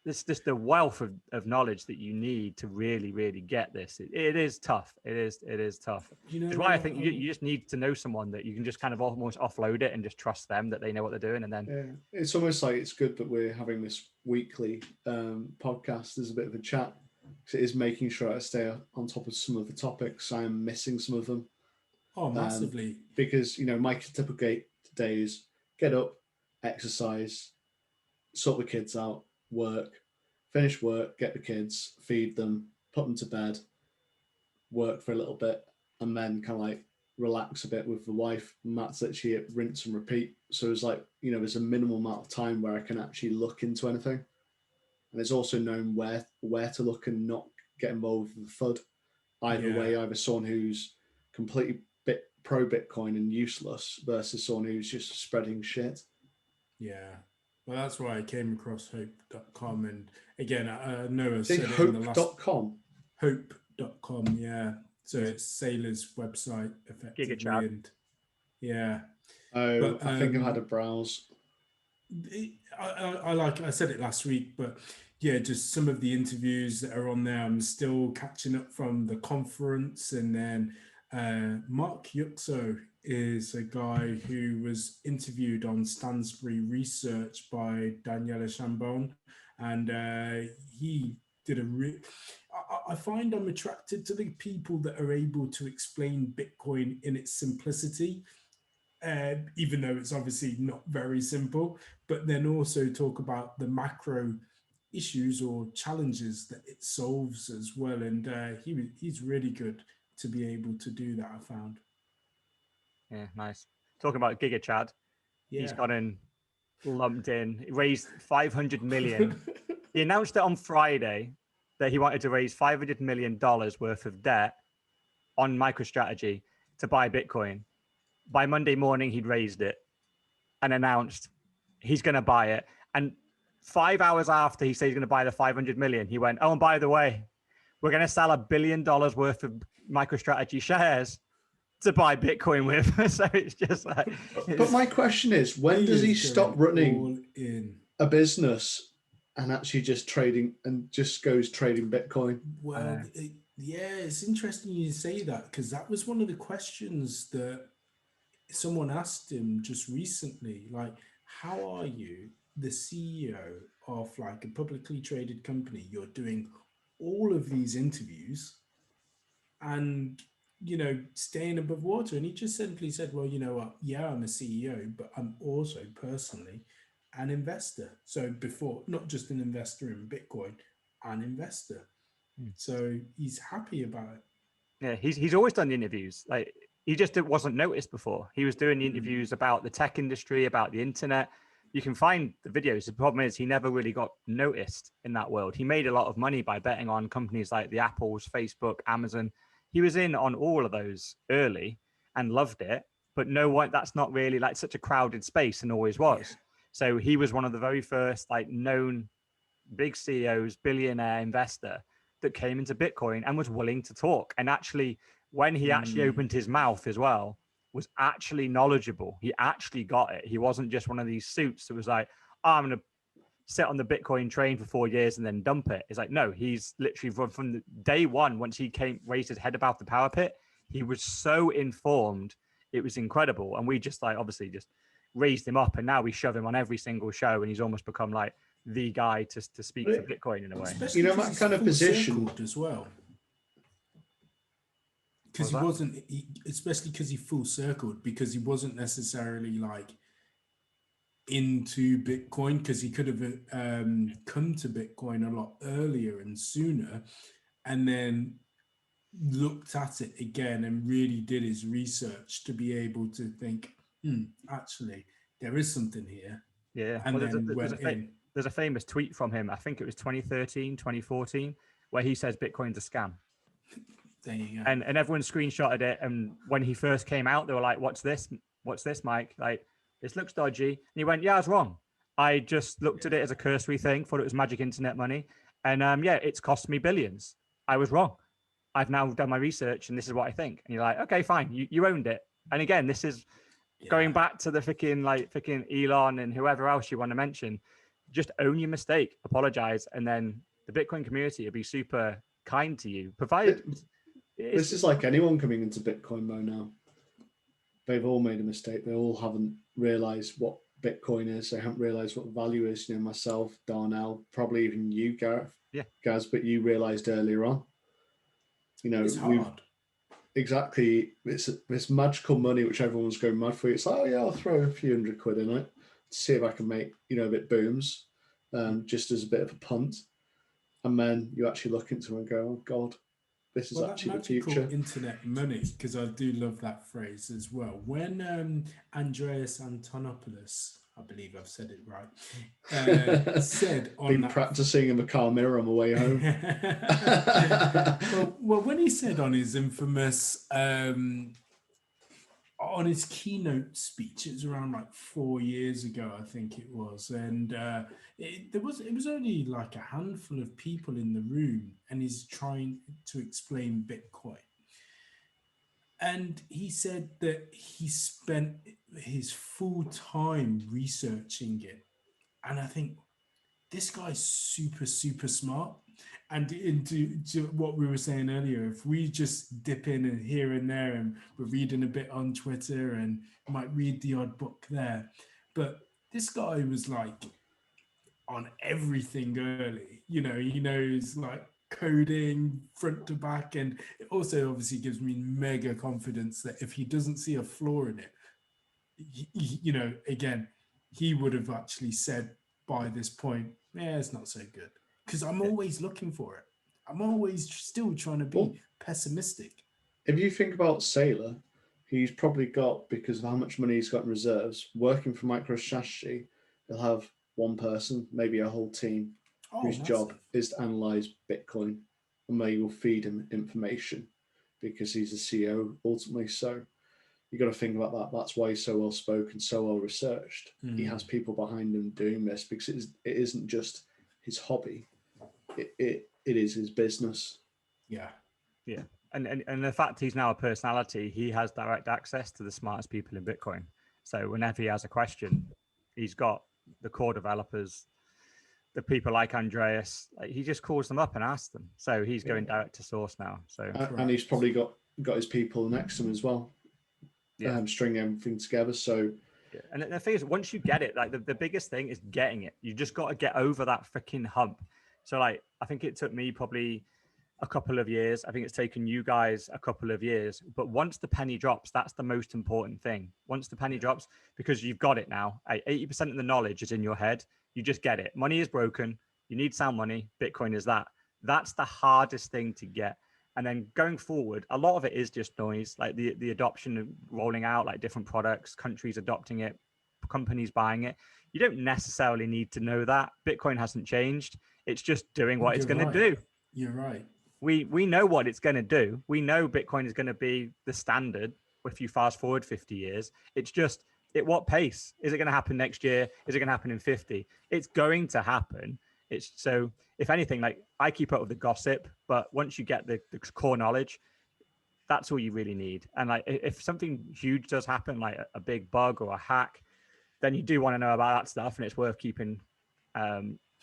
it's just the wealth of knowledge that you need to really, really get this. It is tough. It is tough. Which is why I think you just need to know someone that you can just kind of almost offload it and just trust them that they know what they're doing. And then it's almost like it's good that we're having this weekly podcast as a bit of a chat, because it is making sure I stay on top of some of the topics. I am missing some of them. Oh, massively. Because, my typical day is get up, exercise, sort the kids out, work, finish work, get the kids, feed them, put them to bed, work for a little bit, and then kind of like relax a bit with the wife. And that's actually it, rinse and repeat. So it's like, you know, there's a minimal amount of time where I can actually look into anything. And it's also known where to look and not get involved with the FUD. Either way, either someone who's completely pro Bitcoin and useless versus someone who's just spreading shit. Yeah. Well, that's why I came across hope.com. And again, I know I said it hope. in the last... Hope.com? Hope.com, yeah. So it's Saylor's website, effectively. Gigachads. And yeah. Oh, but, I think I've had a browse. I said it last week, but yeah, just some of the interviews that are on there. I'm still catching up from the conference. And then Mark Yuxo is a guy who was interviewed on Stansbury Research by Daniela Chambon, and he did I find I'm attracted to the people that are able to explain Bitcoin in its simplicity, even though it's obviously not very simple, but then also talk about the macro issues or challenges that it solves as well. And he's really good to be able to do that, I found. Yeah, nice. Talking about Gigachad, he's got in lumped in. He raised 500 million. He announced it on Friday that he wanted to raise $500 million worth of debt on MicroStrategy to buy Bitcoin. By Monday morning, he'd raised it and announced he's going to buy it. And 5 hours after he said he's going to buy the 500 million, he went, oh, and by the way, we're going to sell $1 billion worth of MicroStrategy shares to buy Bitcoin with. So it's just like... But my question is, when does he stop running a business and actually just trading and just goes trading Bitcoin? Well, it's interesting you say that, because that was one of the questions that someone asked him just recently. Like, how are you the CEO of like a publicly traded company? You're doing all of these interviews and, you know, staying above water. And he just simply said, well, you know what? Yeah, I'm a CEO, but I'm also personally an investor. So before, not just an investor in Bitcoin, an investor. So he's happy about it. Yeah, he's always done the interviews. Like, he just wasn't noticed before. He was doing the interviews about the tech industry, about the internet. You can find the videos. The problem is he never really got noticed in that world. He made a lot of money by betting on companies like the Apples, Facebook, Amazon. He was in on all of those early and loved it, but no one, that's not really like such a crowded space, and always was. Yeah. So he was one of the very first like known big CEOs, billionaire investor that came into Bitcoin and was willing to talk. And actually, when he actually opened his mouth as well, was actually knowledgeable. He actually got it. He wasn't just one of these suits that was like, oh, I'm going to sit on the Bitcoin train for 4 years and then dump it. It's like, no, he's literally from the day one, once he raised his head above the power pit, he was so informed. It was incredible. And we just like, obviously just raised him up, and now we shove him on every single show, and he's almost become like the guy to speak for Bitcoin in a way. Especially, you know, that kind of position as well. Because he wasn't, especially because he full circled, because he wasn't necessarily like into Bitcoin, because he could have come to Bitcoin a lot earlier and sooner, and then looked at it again and really did his research to be able to think, actually, there is something here. Yeah. And well, then there's a famous tweet from him. I think it was 2013, 2014, where he says Bitcoin's a scam. There you go. And everyone screenshotted it. And when he first came out, they were like, what's this? What's this, Mike? Like, this looks dodgy. And he went, yeah, I was wrong. I just looked at it as a cursory thing, thought it was magic internet money. And yeah, it's cost me billions. I was wrong. I've now done my research and this is what I think. And you're like, okay, fine. You owned it. And again, this is going back to the freaking Elon and whoever else you want to mention. Just own your mistake, apologize. And then the Bitcoin community will be super kind to you, provided... This is like anyone coming into Bitcoin though now. They've all made a mistake. They all haven't realized what Bitcoin is. They haven't realized what value is. You know, myself, Darnell, probably even you, Gareth. Yeah. Gaz, but you realized earlier on. You know, it's hard. Exactly. It's this magical money which everyone's going mad for. It's like, oh yeah, I'll throw a few $100 in it to see if I can make, you know, a bit booms, just as a bit of a punt. And then you actually look into it and go, oh God, this is Well, that actually the magical future. internet money, because I do love that phrase as well. When Andreas Antonopoulos, I believe I've said it right, said on Been that practicing in the car mirror on my way home. well, when he said on his infamous on his keynote speech, it was around like 4 years ago, I think it was, and it was only like a handful of people in the room, and he's trying to explain Bitcoin. And he said that he spent his full time researching it. And I think this guy's super, super smart. And into what we were saying earlier, if we just dip in and here and there, and we're reading a bit on Twitter and might read the odd book there. But this guy was like on everything early. You know, he knows like coding front to back, and it also obviously gives me mega confidence that if he doesn't see a flaw in it, you know, again, he would have actually said by this point, yeah, it's not so good, because I'm always looking for it. I'm always still trying to be pessimistic. If you think about Saylor, he's probably got, because of how much money he's got in reserves, working for MicroStrategy, he'll have one person, maybe a whole team, whose job is to analyze Bitcoin, and they will feed him information because he's a CEO ultimately. So you got to think about that. That's why he's so well spoken, so well researched. He has people behind him doing this because it isn't just his hobby. It is his business. Yeah. Yeah. And the fact he's now a personality, he has direct access to the smartest people in Bitcoin. So whenever he has a question, he's got the core developers, the people like Andreas, like he just calls them up and asks them. So he's going direct to source now. So and he's probably got his people next to him as well. Yeah. String everything together. So yeah. And the thing is, once you get it, like the biggest thing is getting it. You just got to get over that freaking hump. So like, I think it took me probably a couple of years. I think it's taken you guys a couple of years. But once the penny drops, that's the most important thing. Once the penny drops, because you've got it now. 80% of the knowledge is in your head. You just get it. Money is broken. You need sound money. Bitcoin is that. That's the hardest thing to get. And then going forward, a lot of it is just noise, like the adoption of rolling out, like different products, countries adopting it, companies buying it. You don't necessarily need to know that. Bitcoin hasn't changed. It's just doing what it's going to do. You're right. We know what it's going to do. We know Bitcoin is going to be the standard if you fast forward 50 years. It's just at what pace? Is it going to happen next year? Is it going to happen in 50? It's going to happen. It's so, if anything, like I keep up with the gossip, but once you get the core knowledge, that's all you really need. And like if something huge does happen, like a big bug or a hack, then you do want to know about that stuff, and it's worth keeping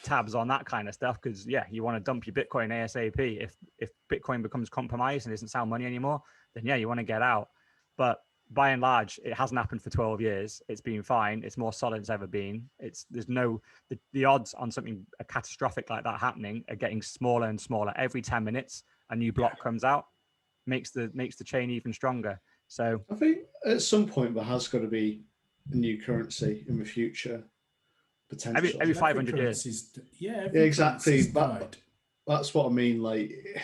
tabs on that kind of stuff, because you want to dump your Bitcoin ASAP. If Bitcoin becomes compromised and isn't sound money anymore, then you want to get out. But by and large, it hasn't happened for 12 years. It's been fine. It's more solid as ever been. There's no the odds on something catastrophic like that happening are getting smaller and smaller. Every 10 minutes, a new block comes out, makes the chain even stronger. So I think at some point there has got to be a new currency in the future. Potentially every 500 years. Yeah, exactly. That's what I mean. Like,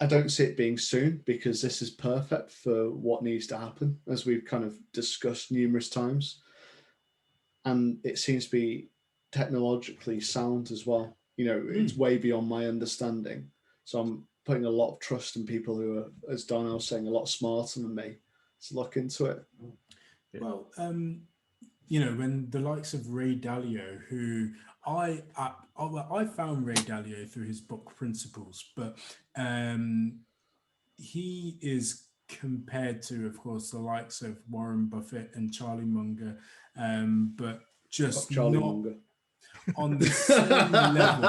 I don't see it being soon, because this is perfect for what needs to happen, as we've kind of discussed numerous times. And it seems to be technologically sound as well. You know, it's way beyond my understanding. So I'm putting a lot of trust in people who are, as Darnell was saying, a lot smarter than me to look into it. Well, you know, when the likes of Ray Dalio, who I found Ray Dalio through his book Principles, but he is compared to, of course, the likes of Warren Buffett and Charlie Munger, but just Charlie not Munger. on the same level,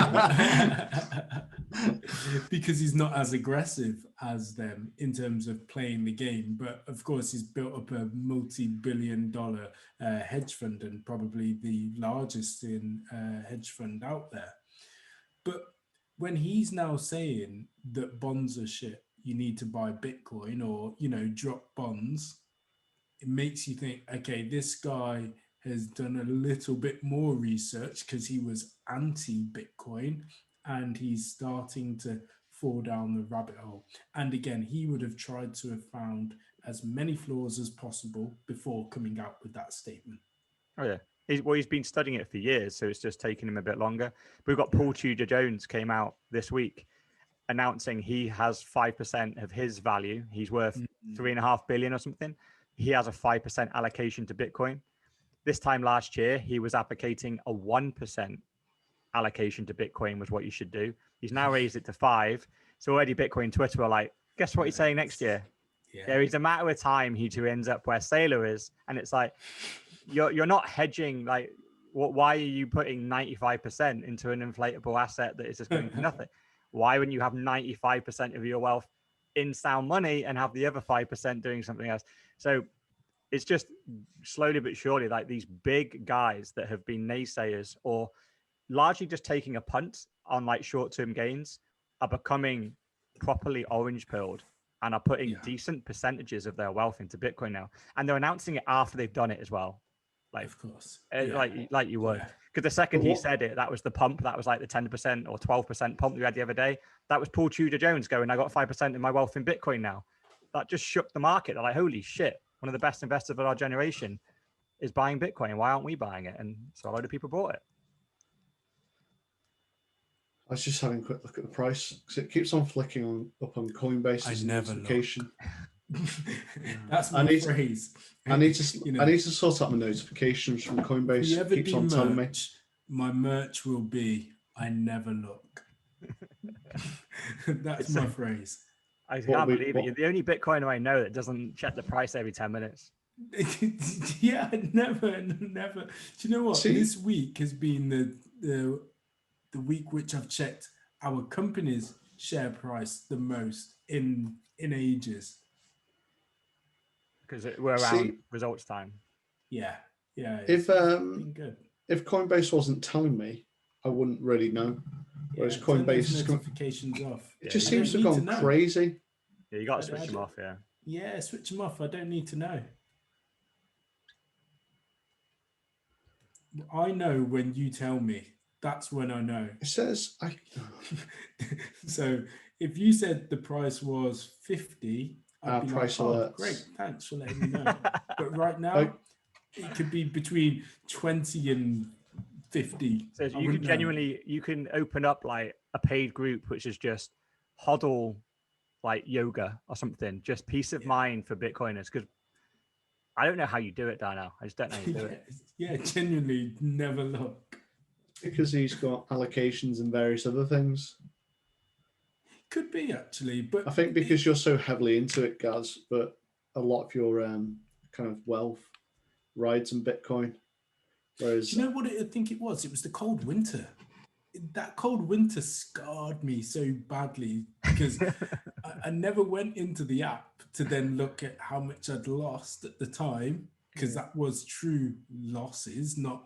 because he's not as aggressive as them in terms of playing the game. But of course, he's built up a multi-billion-dollar hedge fund, and probably the largest in hedge fund out there. But when he's now saying that bonds are shit, you need to buy Bitcoin, or, you know, drop bonds, it makes you think, okay, this guy has done a little bit more research, because he was anti-Bitcoin, and he's starting to fall down the rabbit hole. And again, he would have tried to have found as many flaws as possible before coming out with that statement. Oh yeah. He's been studying it for years, so it's just taking him a bit longer. We've got Paul Tudor Jones came out this week announcing he has 5% of his value. He's worth 3.5 billion or something. He has a 5% allocation to Bitcoin. This time last year, he was advocating a 1% allocation to Bitcoin was what you should do. He's now raised it to 5. So already Bitcoin Twitter are like, guess what he's saying next year? Yeah. There is a matter of time he ends up where Saylor is. And it's like, you're not hedging. Like, why are you putting 95% into an inflatable asset that is just going to nothing? Why wouldn't you have 95% of your wealth in sound money and have the other 5% doing something else? So it's just slowly but surely, like these big guys that have been naysayers or largely just taking a punt on like short-term gains are becoming properly orange pilled and are putting decent percentages of their wealth into Bitcoin now. And they're announcing it after they've done it as well. Like, of course, like you would. Because the second he said it, that was the pump. That was like the 10% or 12% pump we had the other day. That was Paul Tudor Jones going, I got 5% of my wealth in Bitcoin now. That just shook the market. They're like, holy shit, one of the best investors of our generation is buying Bitcoin. Why aren't we buying it? And so a lot of people bought it. I was just having a quick look at the price because it keeps on flicking up on Coinbase as a notification. That's my phrase. I need to sort out my notifications from Coinbase. It keeps on telling me. My merch will be I never look. That's my phrase. I can't believe it. You're the only Bitcoiner I know that doesn't check the price every 10 minutes. Yeah, never. Do you know what? See? This week has been the week which I've checked our company's share price the most in ages. Because we're around results time. Yeah. If Coinbase wasn't telling me, I wouldn't really know. Whereas Coinbase notifications off. It just seems to have gone crazy. Yeah, you got to switch them off. Yeah. Yeah, switch them off. I don't need to know. I know when you tell me. That's when I know. It says So if you said the price was 50, I'd be like, oh, great, thanks for letting me know. But right now, it could be between 20 and 50. So you can you can open up like a paid group, which is just hodl, like yoga or something, just peace of mind for Bitcoiners. Because I don't know how you do it, Darnell. I just don't know how you do it. Yeah, genuinely never look. Because he's got allocations and various other things. Could be actually, but I think because you're so heavily into it, Gaz, but a lot of your kind of wealth rides in Bitcoin. Whereas, do you know what I think it was? It was the cold winter. That cold winter scarred me so badly because I never went into the app to then look at how much I'd lost at the time, because that was true losses, not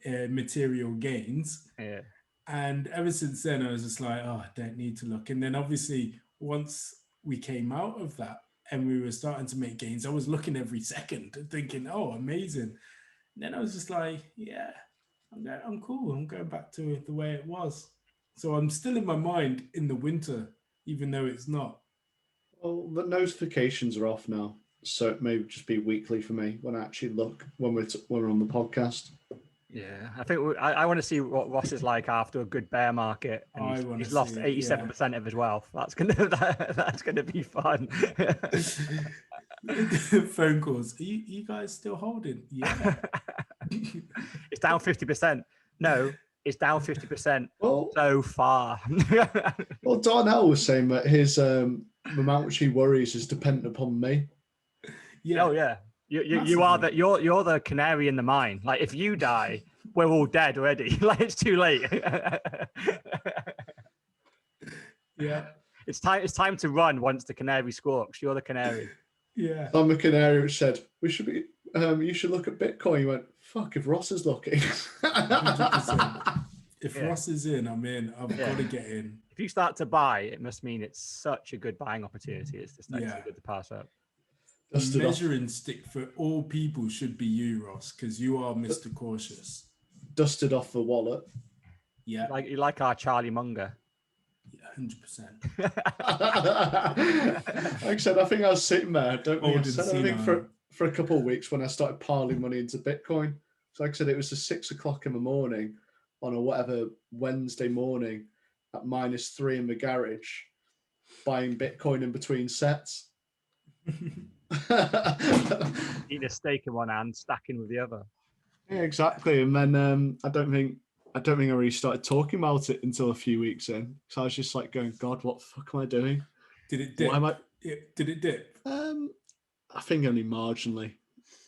material gains. Yeah. And ever since then, I was just like, oh, I don't need to look. And then obviously, once we came out of that and we were starting to make gains, I was looking every second and thinking, oh, amazing. And then I was just like, yeah, I'm cool. I'm going back to the way it was. So I'm still in my mind in the winter, even though it's not. Well, the notifications are off now. So it may just be weekly for me when I actually look when we're on the podcast. Yeah, I think I want to see what Ross is like after a good bear market, and he's lost 87% of his wealth. That's gonna be fun. Phone calls. Are you guys still holding? Yeah. It's down 50%. No, it's down 50%. So far. Well, Darnell was saying that his the amount which he worries is dependent upon me. Yeah. Oh yeah. You are you're the canary in the mine. Like if you die, we're all dead already. Like it's too late. Yeah. It's time to run once the canary squawks. You're the canary. Yeah. I'm the canary which said we should be you should look at Bitcoin. You went, fuck, if Ross is looking. 100%. If Ross is in, I'm in. I've got to get in. If you start to buy, it must mean it's such a good buying opportunity. It's just actually good to pass up. The measuring stick for all people should be you, Ross, because you are Mr. Cautious. Dusted off the wallet. Yeah. You like our Charlie Munger. 100%. Like I said, I think I was sitting there. I don't think I Old and said anything senile. for a couple of weeks when I started piling money into Bitcoin. So like I said, it was 6 o'clock in the morning on a whatever Wednesday morning at -3 in the garage, buying Bitcoin in between sets. Eating a steak in one hand, stacking with the other. Yeah, exactly. And then I don't think I really started talking about it until a few weeks in. So I was just like going, God, what the fuck am I doing? Did it dip? Why am I? Did it dip? I think only marginally,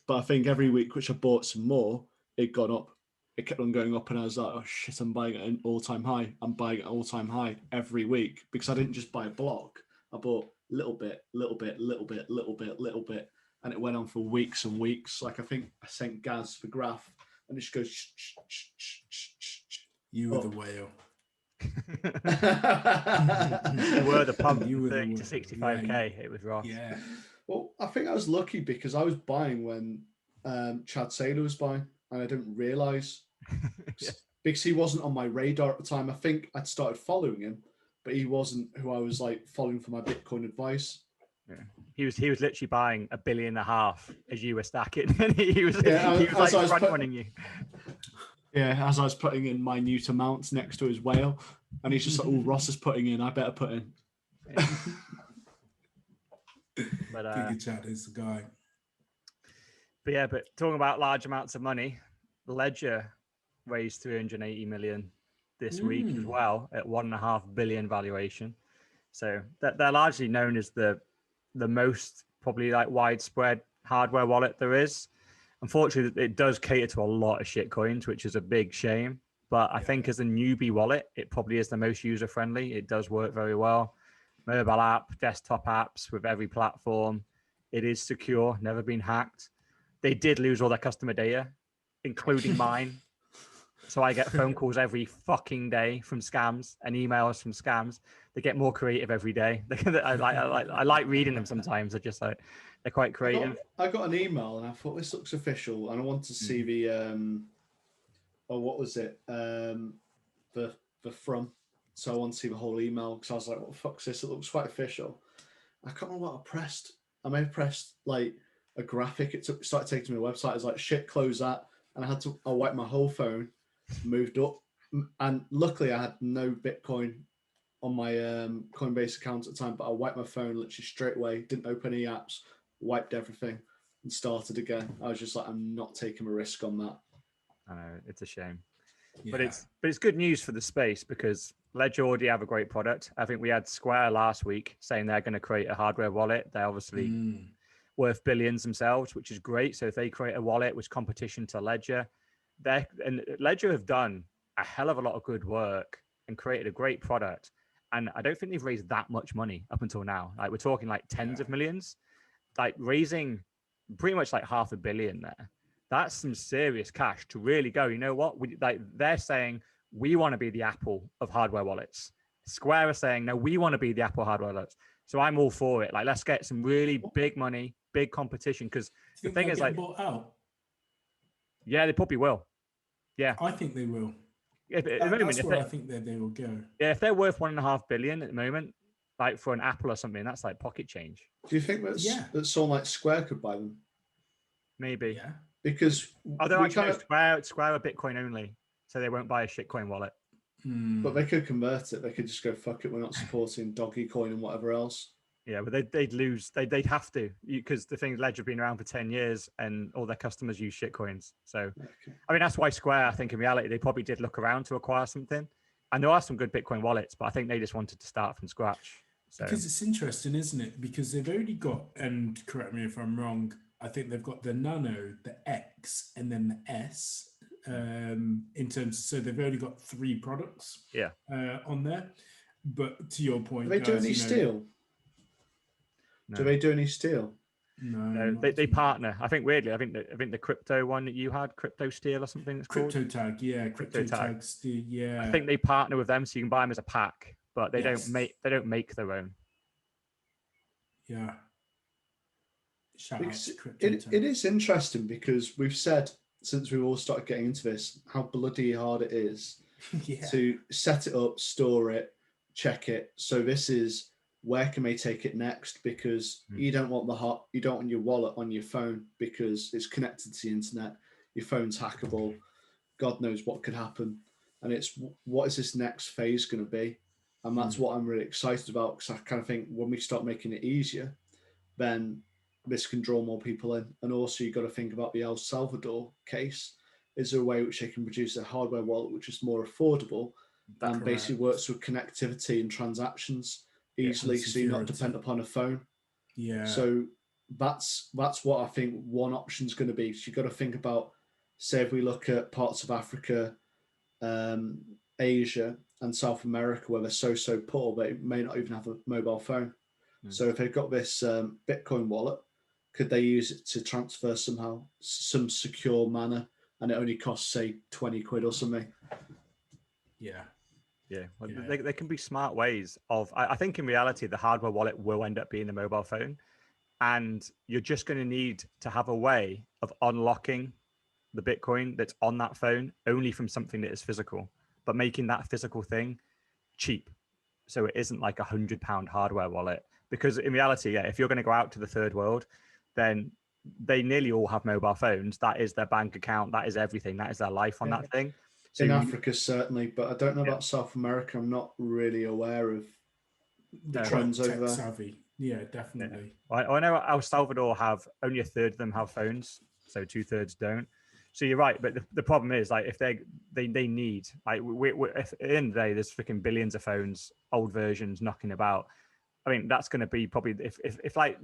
but I think every week which I bought some more, it got up. It kept on going up, and I was like, oh shit, I'm buying at an all-time high. I'm buying at an all-time high every week because I didn't just buy a block. I bought little bit, little bit, little bit, little bit, little bit, and it went on for weeks and weeks. Like I think I sent Gaz the graph, and it just goes. You were the whale. You were the pump. You were 30 the to 65k. It was Ross. Yeah. Well, I think I was lucky because I was buying when Chad Saylor was buying, and I didn't realise because he wasn't on my radar at the time. I think I'd started following him, but he wasn't who I was like following for my Bitcoin advice. Yeah. He was literally buying $1.5 billion as you were stacking, and he was like front running you. Yeah, as I was putting in minute amounts next to his whale, and he's just like, "Oh, Ross is putting in. I better put in." Yeah. But Gigachads is the guy. But talking about large amounts of money, Ledger raised 380 million this week as well at 1.5 billion valuation. So they're largely known as the most probably like widespread hardware wallet there is. Unfortunately, it does cater to a lot of shit coins, which is a big shame. But I think as a newbie wallet, it probably is the most user friendly. It does work very well. Mobile app, desktop apps with every platform. It is secure, never been hacked. They did lose all their customer data, including mine. So I get phone calls every fucking day from scams and emails from scams. They get more creative every day. I like reading them sometimes. They're just like, they're quite creative. I got an email and I thought this looks official, and I want to see the what was it? The from. So I want to see the whole email because I was like, what the fuck's this? It looks quite official. I can't remember what I pressed. I may have pressed like a graphic. It started taking me to a website. It's like shit, close that. And I wiped my whole phone, moved up, and luckily I had no Bitcoin on my Coinbase account at the time, but I wiped my phone literally straight away, didn't open any apps, wiped everything and started again. I was just like, I'm not taking a risk on that. I know, it's a shame. Yeah. But it's good news for the space because Ledger already have a great product. I think we had Square last week saying they're going to create a hardware wallet. They're obviously worth billions themselves, which is great. So if they create a wallet with competition to Ledger, and Ledger have done a hell of a lot of good work and created a great product. And I don't think they've raised that much money up until now. Like we're talking like tens of millions, like raising pretty much like $500 million there. That's some serious cash to really go, you know what? They're saying we want to be the Apple of hardware wallets. Square are saying, no, we want to be the Apple hardware wallets. So I'm all for it. Like, let's get some really big money, big competition. Because the thing is, like, bought out? Yeah, they probably will. Yeah, I think they will. At the moment, that's where I think they will go. Yeah, if they're worth $1.5 billion at the moment, like for an Apple or something, that's like pocket change. Do you think that someone like Square could buy them? Maybe. Yeah. Because Square are Bitcoin only, so they won't buy a shitcoin wallet. But they could convert it. They could just go, fuck it, we're not supporting Dogecoin and whatever else. Yeah, but they'd lose. They'd have to, because the thing, Ledger have been around for 10 years and all their customers use shitcoins. So, I mean, that's why Square, I think in reality, they probably did look around to acquire something. And there are some good Bitcoin wallets, but I think they just wanted to start from scratch. So. Because it's interesting, isn't it? Because they've already got, and correct me if I'm wrong, I think they've got the Nano, the X, and then the S. In terms, so they've only got 3 products. On there. But to your point, do they do any steel? No. Do they do any steel? No, they partner. I think weirdly, I think the crypto one that you had, Crypto Steel or something. It's called Crypto Tag. Yeah, Crypto Tag Steel. Yeah, I think they partner with them, so you can buy them as a pack, but they don't make their own. Yeah. It is interesting because we've said since we all started getting into this how bloody hard it is to set it up, store it, check it. So this is where can they take it next? Because you don't want you don't want your wallet on your phone because it's connected to the internet. Your phone's hackable. God knows what could happen. And it's what is this next phase going to be? And that's what I'm really excited about, because I kind of think when we start making it easier, then this can draw more people in. And also you've got to think about the El Salvador case. Is there a way which they can produce a hardware wallet which is more affordable and basically works with connectivity and transactions easily, so you're not dependent upon a phone? Yeah. So that's what I think one option is going to be. So you've got to think about, say, if we look at parts of Africa, Asia and South America where they're so poor, they may not even have a mobile phone. So if they've got this Bitcoin wallet, could they use it to transfer somehow, some secure manner, and it only costs, say, 20 quid or something? Yeah. Well, there can be smart ways of, I think in reality, the hardware wallet will end up being the mobile phone. And you're just going to need to have a way of unlocking the Bitcoin that's on that phone only from something that is physical, but making that physical thing cheap. So it isn't like £100 hardware wallet. Because in reality, if you're going to go out to the third world, then they nearly all have mobile phones. That is their bank account. That is everything. That is their life on that thing. So in Africa, certainly, but I don't know about South America. I'm not really aware of the trends over there. Savvy. Yeah, definitely. Yeah. I know El Salvador have only a third of them have phones, so 2/3 don't. So you're right, but the problem is, like, if they need, like, if at the end of the day, there's freaking billions of phones, old versions knocking about. I mean, that's going to be probably if like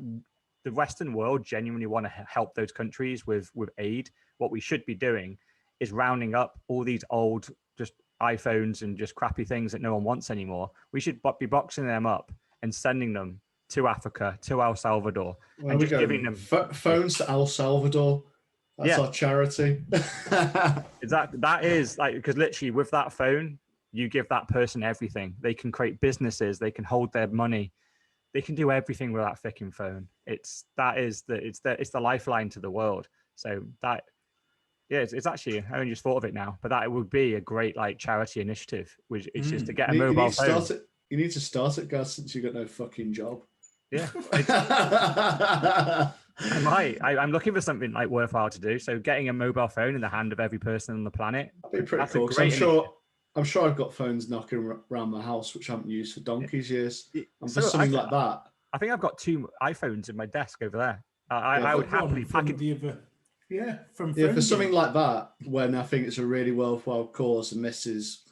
the Western world genuinely want to help those countries with aid, what we should be doing is rounding up all these old just iPhones and just crappy things that no one wants anymore. We should be boxing them up and sending them to Africa, to El Salvador, and just giving them phones to El Salvador. That's our charity. Exactly. That is like, because literally with that phone, you give that person everything. They can create businesses. They can hold their money. They can do everything with that freaking phone. It's the lifeline to the world. So that, it's actually, I only just thought of it now, but that would be a great like charity initiative, which it's just to get a mobile phone. You need to start it, guys, since you got no fucking job. Yeah. I'm looking for something like worthwhile to do. So getting a mobile phone in the hand of every person on the planet. That'd be pretty cool. I'm sure I've got phones knocking around my house which I haven't used for donkey's years. And for something like that, I think I've got 2 iPhones in my desk over there. I would happily pack it. For something like that, when I think it's a really worthwhile cause and this is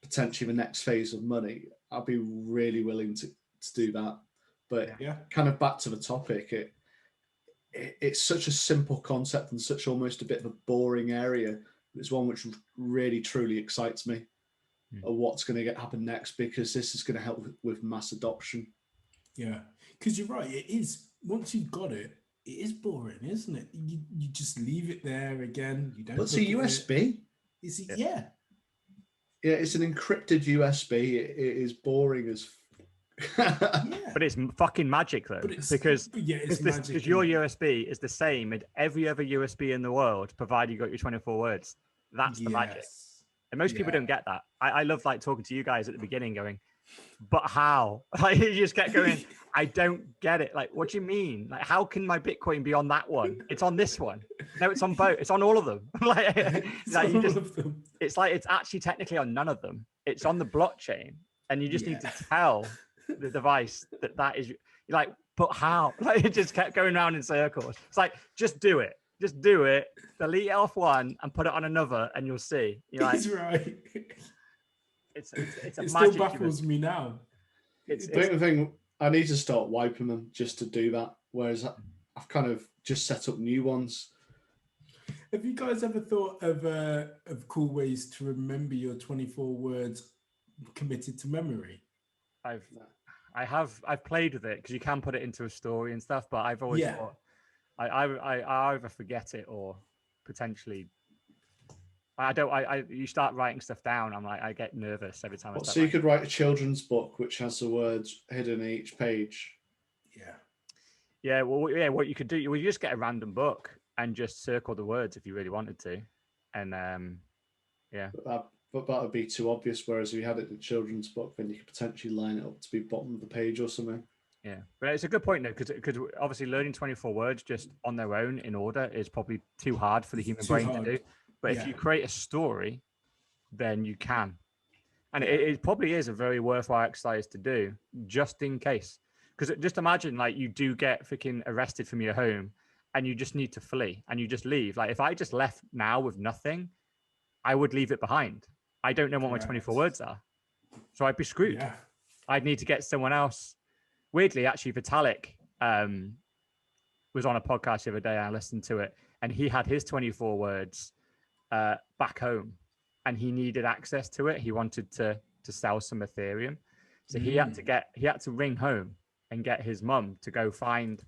potentially the next phase of money, I'd be really willing to do that. But kind of back to the topic, it's such a simple concept and such almost a bit of a boring area. It's one which really truly excites me of what's going to happen next, because this is going to help with mass adoption. Yeah, because you're right. It is, once you've got it, it is boring, isn't it? You just leave it there again. You don't. But it's a USB. Is it? Yeah. Yeah, it's an encrypted USB. It is boring as. But it's fucking magic though, because your USB is the same as every other USB in the world, provided you got your 24 words. That's the magic, and most people don't get that. I love like talking to you guys at the beginning, going, "But how?" Like you just get going. I don't get it. Like, what do you mean? Like, how can my Bitcoin be on that one? It's on this one. No, it's on both. It's on all of them. It's like it's actually technically on none of them. It's on the blockchain, and you just need to tell the device that is. You're like, but how? Like, it just kept going around in circles. It's like, just do it. Just do it. Delete it off one and put it on another, and you'll see. You're like, he's right. It's a it magic. Still baffles me now. It's the thing. I need to start wiping them just to do that. Whereas I've kind of just set up new ones. Have you guys ever thought of cool ways to remember your 24 words committed to memory? I've played with it because you can put it into a story and stuff, but I've always thought I either forget it or potentially you start writing stuff down. I'm like, I get nervous every time. So you could write a children's book which has the words hidden in each page. Yeah. What you could do, you just get a random book and just circle the words if you really wanted to, and But but that would be too obvious. Whereas if you had it in a children's book, then you could potentially line it up to be bottom of the page or something. Yeah, but it's a good point though, because obviously learning 24 words just on their own in order is probably too hard for the human brain to do. But if you create a story, then you can. And it probably is a very worthwhile exercise to do, just in case. Because just imagine, like, you do get freaking arrested from your home and you just need to flee and you just leave. Like, if I just left now with nothing, I would leave it behind. I don't know what my 24 words are. So I'd be screwed. Yeah. I'd need to get someone else. Weirdly, actually, Vitalik was on a podcast the other day. I listened to it, and he had his 24 words back home, and he needed access to it. He wanted to sell some Ethereum, so he had to ring home and get his mum to go find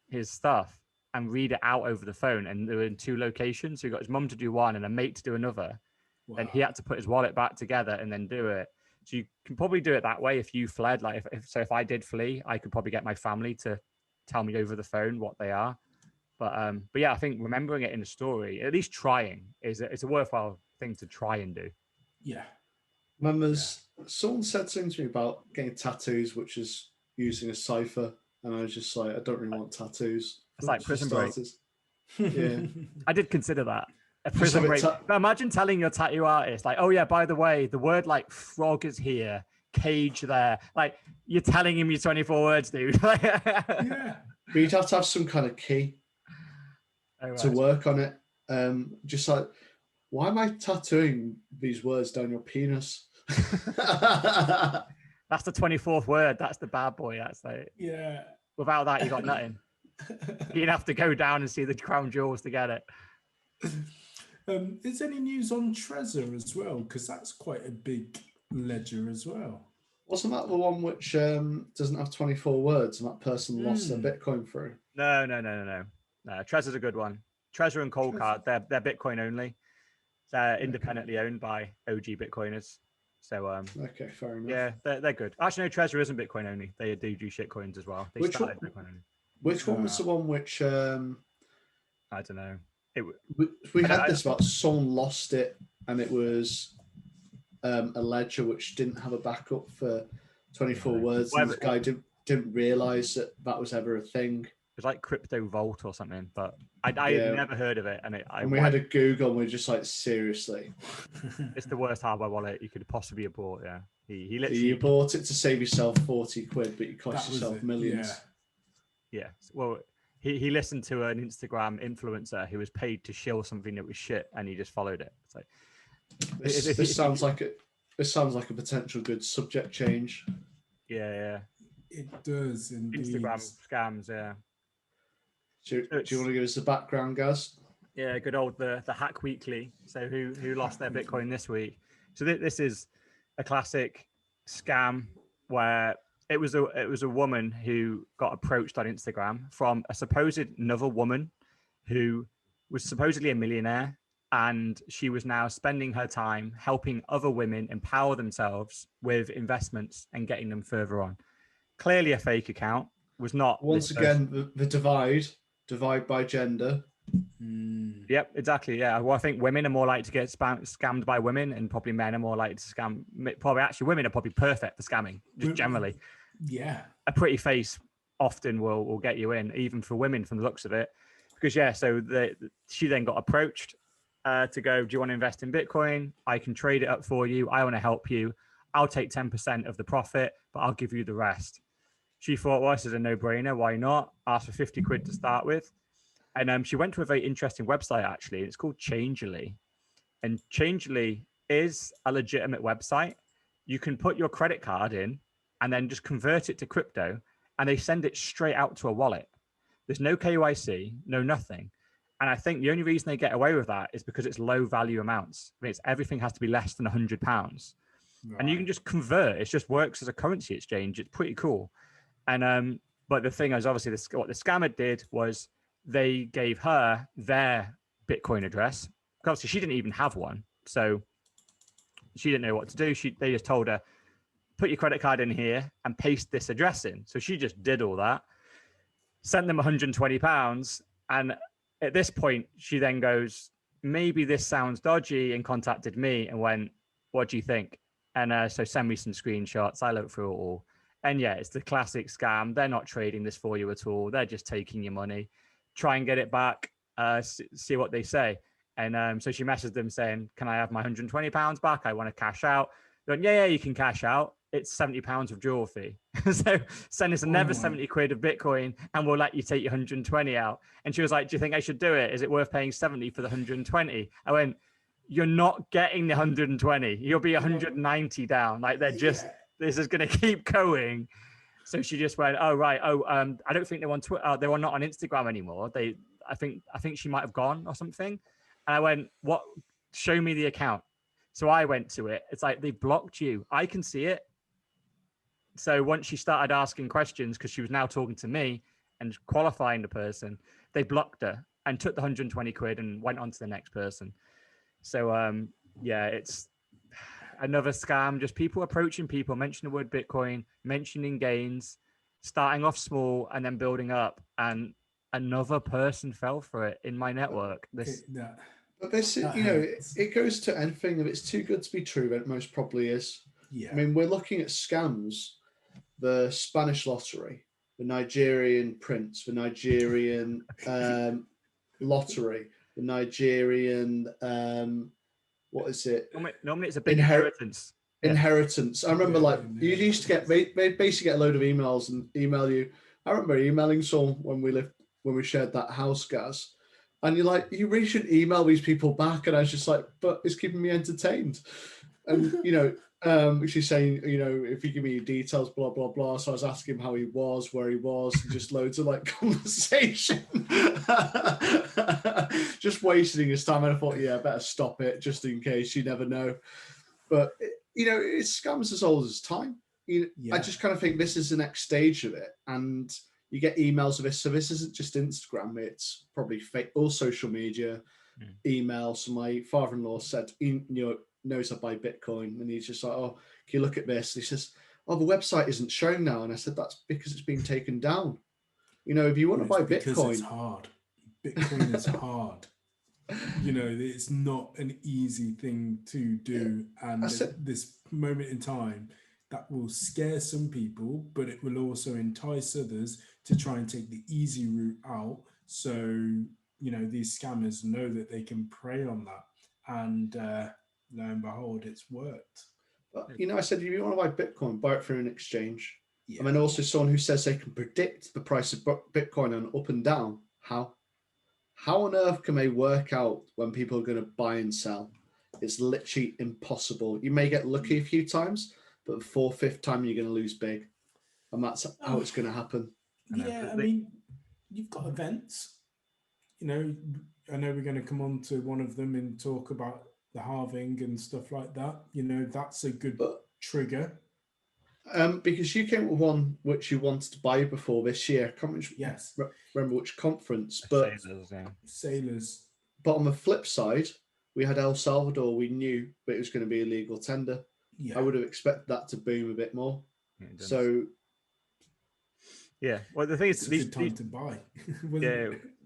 his stuff and read it out over the phone. And they were in 2 locations, so he got his mum to do one and a mate to do another. Wow. And he had to put his wallet back together and then do it. So you can probably do it that way if you fled. Like if I did flee, I could probably get my family to tell me over the phone what they are. But yeah, I think remembering it in a story, at least trying, it's a worthwhile thing to try and do. Yeah. Someone said something to me about getting tattoos, which is using a cipher, and I was just like, I don't really want tattoos. It's like Prison Break. Yeah, I did consider that. A Prison Break. But imagine telling your tattoo artist, like, oh yeah, by the way, the word like frog is here, cage there. Like, you're telling him your 24 words, dude. Yeah. But you'd have to have some kind of key to work on it. Just like, why am I tattooing these words down your penis? That's the 24th word. That's the bad boy. That's like, yeah. Without that, you got nothing. You'd have to go down and see the crown jewels to get it. Is any news on Trezor as well? Because that's quite a big ledger as well. Wasn't that the one which doesn't have 24 words and that person lost their Bitcoin through? No. Trezor's a good one. Trezor and Coldcard, they're Bitcoin only. They're independently owned by OG Bitcoiners. So okay, fair enough. Yeah, they're good. Actually, no, Trezor isn't Bitcoin only. They do shitcoins as well. They started Bitcoin only. Which one was the one which I don't know. We had this about someone lost it, and it was a ledger which didn't have a backup for 24 words. And this guy didn't realize that was ever a thing. It was like Crypto Vault or something, but I'd never heard of it. And we had a Google, and we were just like, seriously, it's the worst hardware wallet you could possibly have bought. Yeah, he literally you bought it to save yourself 40 quid, but you cost yourself millions. Yeah. Well, he listened to an Instagram influencer who was paid to shill something that was shit, and he just followed it. It's like this sounds like a potential good subject change. Yeah. It does indeed. Instagram scams. Yeah. Do you want to give us the background, guys? Yeah, good old the Hack Weekly. So who lost their Bitcoin this week? So this is a classic scam where it was a woman who got approached on Instagram from a supposed another woman who was supposedly a millionaire, and she was now spending her time helping other women empower themselves with investments and getting them further on. Clearly a fake account. Was not. Once again, the divide by gender. Yep, exactly. Yeah, well, I think women are more likely to get scammed by women, and probably men are more likely to scam. Probably actually, women are probably perfect for scamming, just generally. Yeah, a pretty face often will get you in, even for women, from the looks of it. Because so she then got approached to go, do you want to invest in Bitcoin? I can trade it up for you. I want to help you. I'll take 10% of the profit, but I'll give you the rest. She thought, well, this is a no-brainer. Why not? Asked for 50 quid to start with. And she went to a very interesting website, actually. It's called Changelly. And Changelly is a legitimate website. You can put your credit card in and then just convert it to crypto, and they send it straight out to a wallet. There's no KYC, no nothing. And I think the only reason they get away with that is because it's low value amounts. I mean, everything has to be less than £100. Right. And you can just convert. It just works as a currency exchange. It's pretty cool. And but the thing is, obviously, what the scammer did was they gave her their Bitcoin address. Obviously, she didn't even have one, so she didn't know what to do. They just told her, put your credit card in here and paste this address in. So she just did all that, sent them £120. And at this point, she then goes, maybe this sounds dodgy, and contacted me and went, what do you think? And so send me some screenshots. I look through it all. And yeah, it's the classic scam. They're not trading this for you at all. They're just taking your money. Try and get it back, see what they say. And so she messaged them saying, can I have my £120 back? I want to cash out. They're like, yeah, you can cash out. It's £70 withdrawal fee. So send us another 70 quid of Bitcoin and we'll let you take your 120 out. And she was like, do you think I should do it? Is it worth paying 70 for the 120? I went, you're not getting the 120. You'll be 190 down. Like they're just, this is going to keep going. So she just went, oh, right. Oh, I don't think they're on Twitter. They were not on Instagram anymore. I think she might have gone or something. And I went, what? Show me the account. So I went to it. It's like, they blocked you. I can see it. So once she started asking questions, because she was now talking to me and qualifying the person, they blocked her and took the 120 quid and went on to the next person. So, yeah, it's another scam. Just people approaching people, mentioning the word Bitcoin, mentioning gains, starting off small and then building up. And another person fell for it in my network. But this, it goes to anything. If it's too good to be true, it most probably is. Yeah. I mean, we're looking at scams, the Spanish lottery, the Nigerian prince, the Nigerian lottery, the Nigerian, what is it? Normally it's a big inheritance. Inheritance. I remember you used to basically get a load of emails and email you. I remember emailing someone when we shared that house, Gaz. And you're like, you really shouldn't email these people back. And I was just like, but it's keeping me entertained. And, she's saying, if you give me your details, blah, blah, blah. So I was asking him how he was, where he was, and just loads of conversation. Just wasting his time. And I thought, I better stop it just in case, you never know. But, it's scams as old as time. I just kind of think this is the next stage of it. And you get emails of this. So this isn't just Instagram. It's probably fake, all social media, email. So my father-in-law said, knows I buy Bitcoin. And he's just like, oh, can you look at this? And he says, oh, the website isn't showing now. And I said, that's because it's been taken down. If you want to buy Bitcoin. It's hard. Bitcoin is hard. It's not an easy thing to do. And at this moment in time, that will scare some people, but it will also entice others to try and take the easy route out. So, these scammers know that they can prey on that. And lo and behold, it's worked. But, I said, if you want to buy Bitcoin, buy it through an exchange. Yeah. I mean, also someone who says they can predict the price of Bitcoin and up and down. How on earth can they work out when people are going to buy and sell? It's literally impossible. You may get lucky a few times, but the 4th, 5th time you're going to lose big. And that's how it's going to happen. Yeah, I mean, you've got events. I know we're going to come on to one of them and talk about the halving and stuff like that. That's a good trigger. Because you came with one which you wanted to buy before this year. I can't remember which conference, but Saylor's. But on the flip side, we had El Salvador. We knew that it was going to be a legal tender. Yeah. I would have expected that to boom a bit more. So, well, the thing is, these time to buy.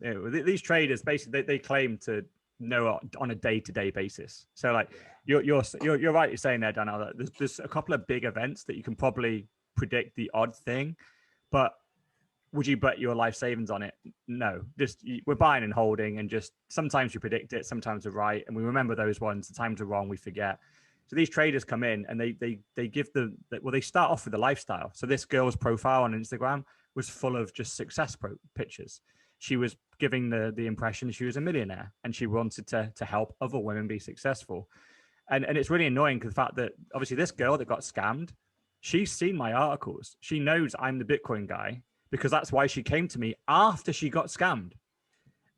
These traders basically they claim to know on a day-to-day basis. So, you're right. You're saying there, Daniel, that there's a couple of big events that you can probably predict the odd thing, but would you bet your life savings on it? No, we're buying and holding, and just sometimes we predict it, sometimes we're right, and we remember those ones. The times are wrong, we forget. So these traders come in and they give they start off with the lifestyle. So this girl's profile on Instagram was full of just success pictures. She was giving the impression she was a millionaire and she wanted to help other women be successful. And it's really annoying because the fact that obviously this girl that got scammed, she's seen my articles. She knows I'm the Bitcoin guy because that's why she came to me after she got scammed.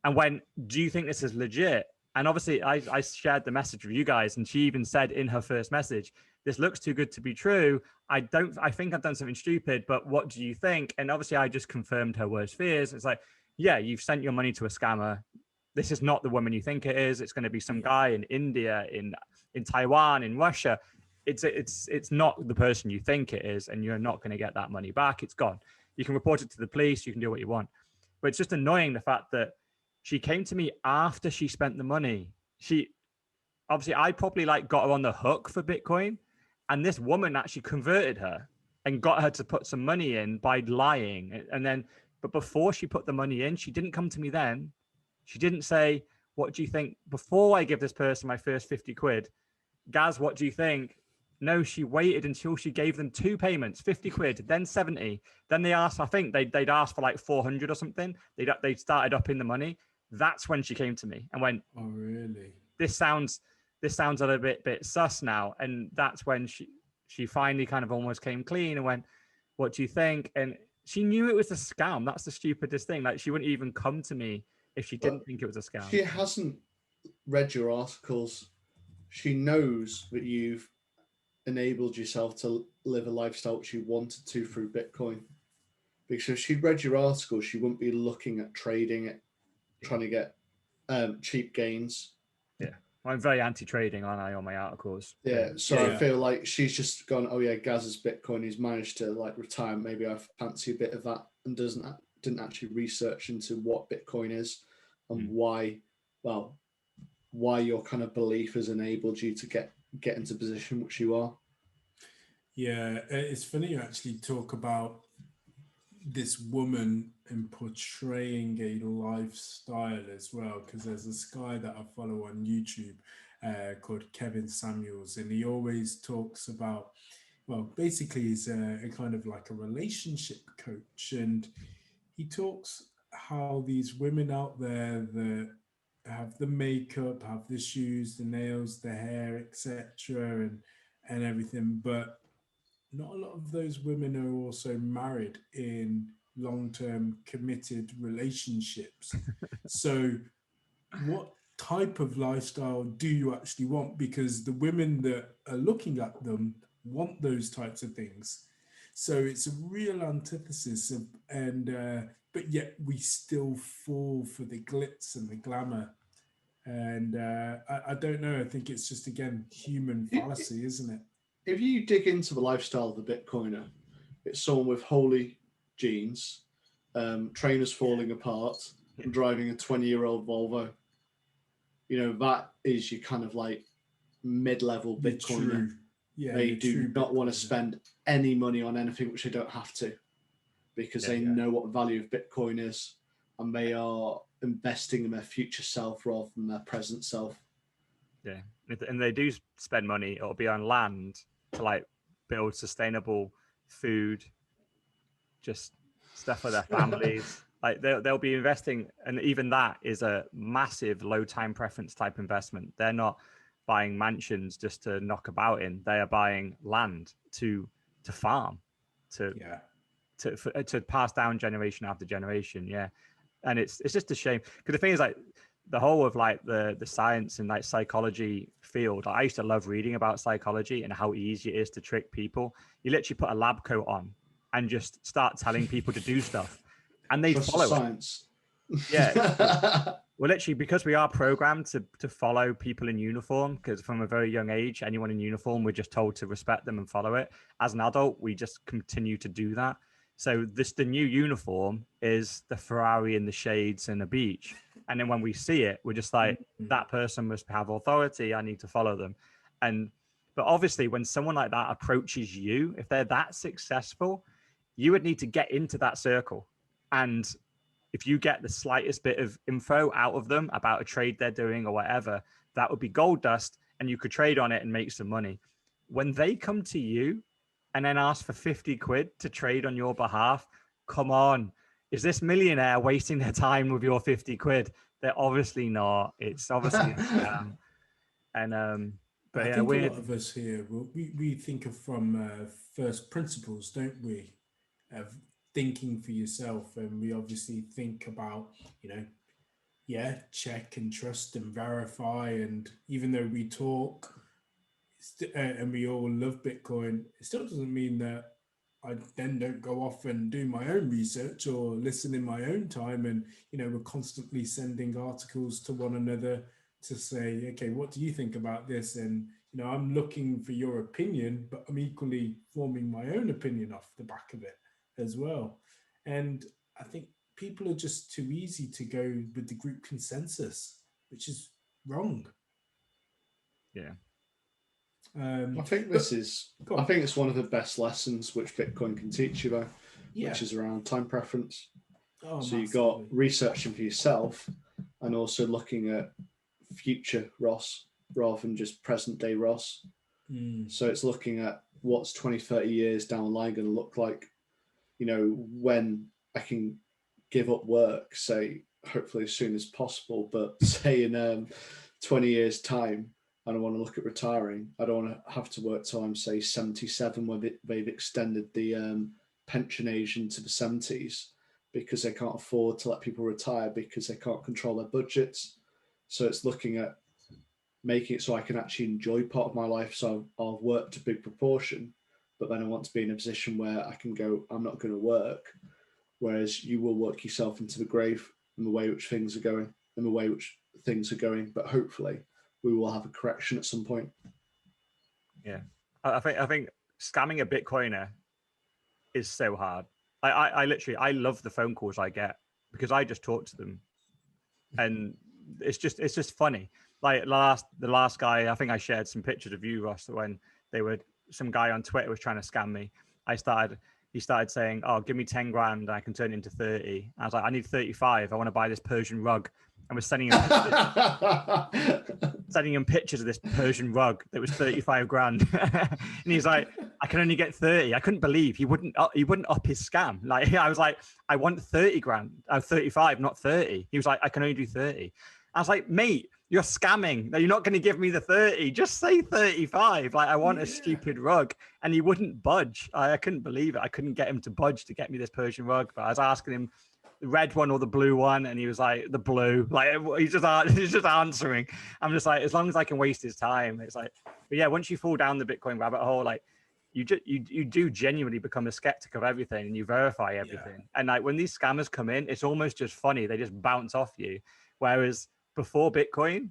And went, do you think this is legit? And obviously, I shared the message with you guys, and she even said in her first message, "This looks too good to be true. I think I've done something stupid, but what do you think?" And obviously, I just confirmed her worst fears. It's like, yeah, you've sent your money to a scammer. This is not the woman you think it is. It's going to be some guy in India, in Taiwan, in Russia. It's not the person you think it is, and you're not going to get that money back. It's gone. You can report it to the police. You can do what you want, but it's just annoying the fact that she came to me after she spent the money. obviously I probably like got her on the hook for Bitcoin, and this woman actually converted her and got her to put some money in by lying. And then, but before she put the money in, she didn't come to me then. She didn't say, what do you think? Before I give this person my first 50 quid, Gaz, what do you think? No, she waited until she gave them 2 payments, 50 quid, then 70. Then they asked, I think they'd asked for like 400 or something. They'd started up in the money. That's when she came to me and went, oh, really? This sounds a little bit sus now. And that's when she finally kind of almost came clean and went, what do you think? And she knew it was a scam. That's the stupidest thing. Like, she wouldn't even come to me if she didn't think it was a scam. She hasn't read your articles. She knows that you've enabled yourself to live a lifestyle which you wanted to through Bitcoin. Because if she'd read your article, she wouldn't be looking at trading it, trying to get cheap gains. Yeah. I'm very anti-trading, aren't I, on my articles? Yeah, so I feel like she's just gone, oh yeah, Gaz's Bitcoin, he's managed to like retire. Maybe I fancy a bit of that, and didn't actually research into what Bitcoin is and why your kind of belief has enabled you to get into position which you are. Yeah, it's funny you actually talk about this woman and portraying a lifestyle as well, because there's this guy that I follow on YouTube called Kevin Samuels, and he always talks about, well, basically he's a kind of like a relationship coach, and he talks how these women out there that have the makeup, have the shoes, the nails, the hair, etc., and everything, but not a lot of those women are also married in long-term committed relationships. So what type of lifestyle do you actually want? Because the women that are looking at them want those types of things. So it's a real antithesis of, but yet we still fall for the glitz and the glamour. And I don't know. I think it's just, again, human fallacy, isn't it? If you dig into the lifestyle of the Bitcoiner, it's someone with holy jeans, trainers falling apart, and driving a 20-year-old Volvo. You know, that is your kind of like mid-level Bitcoiner. They do not want to spend any money on anything which they don't have to, because they know what the value of Bitcoin is, and they are investing in their future self rather than their present self. Yeah, and they do spend money. It'll be on land to like build sustainable food, just stuff for their families. Like they'll be investing, and even that is a massive low time preference type investment. They're not buying mansions just to knock about in. They are buying land to farm, to pass down generation after generation. Yeah, and it's just a shame, because the thing is, like, the whole of like the science and like psychology field, I used to love reading about psychology and how easy it is to trick people. You literally put a lab coat on and just start telling people to do stuff, and they follow science. Yeah. Well, literally, because we are programmed to follow people in uniform, because from a very young age, anyone in uniform, we're just told to respect them and follow it. As an adult, we just continue to do that. So the new uniform is the Ferrari and the shades and the beach. And then when we see it, we're just like, that person must have authority. I need to follow them. But obviously, when someone like that approaches you, if they're that successful, you would need to get into that circle. And if you get the slightest bit of info out of them about a trade they're doing or whatever, that would be gold dust, and you could trade on it and make some money. When they come to you and then ask for 50 quid to trade on your behalf, come on. Is this millionaire wasting their time with your 50 quid? They're obviously not. It's obviously a scam. And but I yeah, think a lot of us here, we think of from first principles, don't we? Of thinking for yourself, and we obviously think about, check and trust and verify. And even though we talk and we all love Bitcoin, it still doesn't mean that I then don't go off and do my own research or listen in my own time. And, we're constantly sending articles to one another to say, okay, what do you think about this? And, I'm looking for your opinion, but I'm equally forming my own opinion off the back of it as well. And I think people are just too easy to go with the group consensus, which is wrong. Yeah. I think I think it's one of the best lessons which Bitcoin can teach you, though, which is around time preference. Oh, so you've got researching for yourself and also looking at future Ross rather than just present day Ross. So it's looking at what's 20, 30 years down the line going to look like, you know, when I can give up work, say, hopefully as soon as possible, but say in 20 years time, and I want to look at retiring, I don't want to have to work till I'm, say, 77, where they've extended the pension age into the 70s because they can't afford to let people retire because they can't control their budgets. So it's looking at making it so I can actually enjoy part of my life. So I'll work to a big proportion, but then I want to be in a position where I can go, I'm not going to work. Whereas you will work yourself into the grave in the way which things are going, in the way which things are going. But hopefully we will have a correction at some point. Yeah. I think scamming a Bitcoiner is so hard. I literally, I love the phone calls I get because I just talk to them. And it's just funny. Like the last guy, I think I shared some pictures of you, Ross, when some guy on Twitter was trying to scam me. He started saying, "Oh, give me 10 grand and I can turn it into 30." I was like, "I need 35. I want to buy this Persian rug." And was sending him pictures of this Persian rug that was 35 grand. And he's like, "I can only get 30. I couldn't believe he wouldn't up his scam. Like, I was like, "I want 30 grand, 35, not 30. He was like, "I can only do 30. I was like, "Mate, you're scamming. You're not going to give me the 30. Just say 35. Like, I want a stupid rug." And he wouldn't budge. I couldn't believe it. I couldn't get him to budge to get me this Persian rug. But I was asking him the red one or the blue one, and he was like, "The blue." Like, he's just answering. I'm just like, as long as I can waste his time, it's like. But yeah, once you fall down the Bitcoin rabbit hole, like, you do genuinely become a skeptic of everything, and you verify everything. Yeah. And like when these scammers come in, it's almost just funny. They just bounce off you. Whereas before Bitcoin,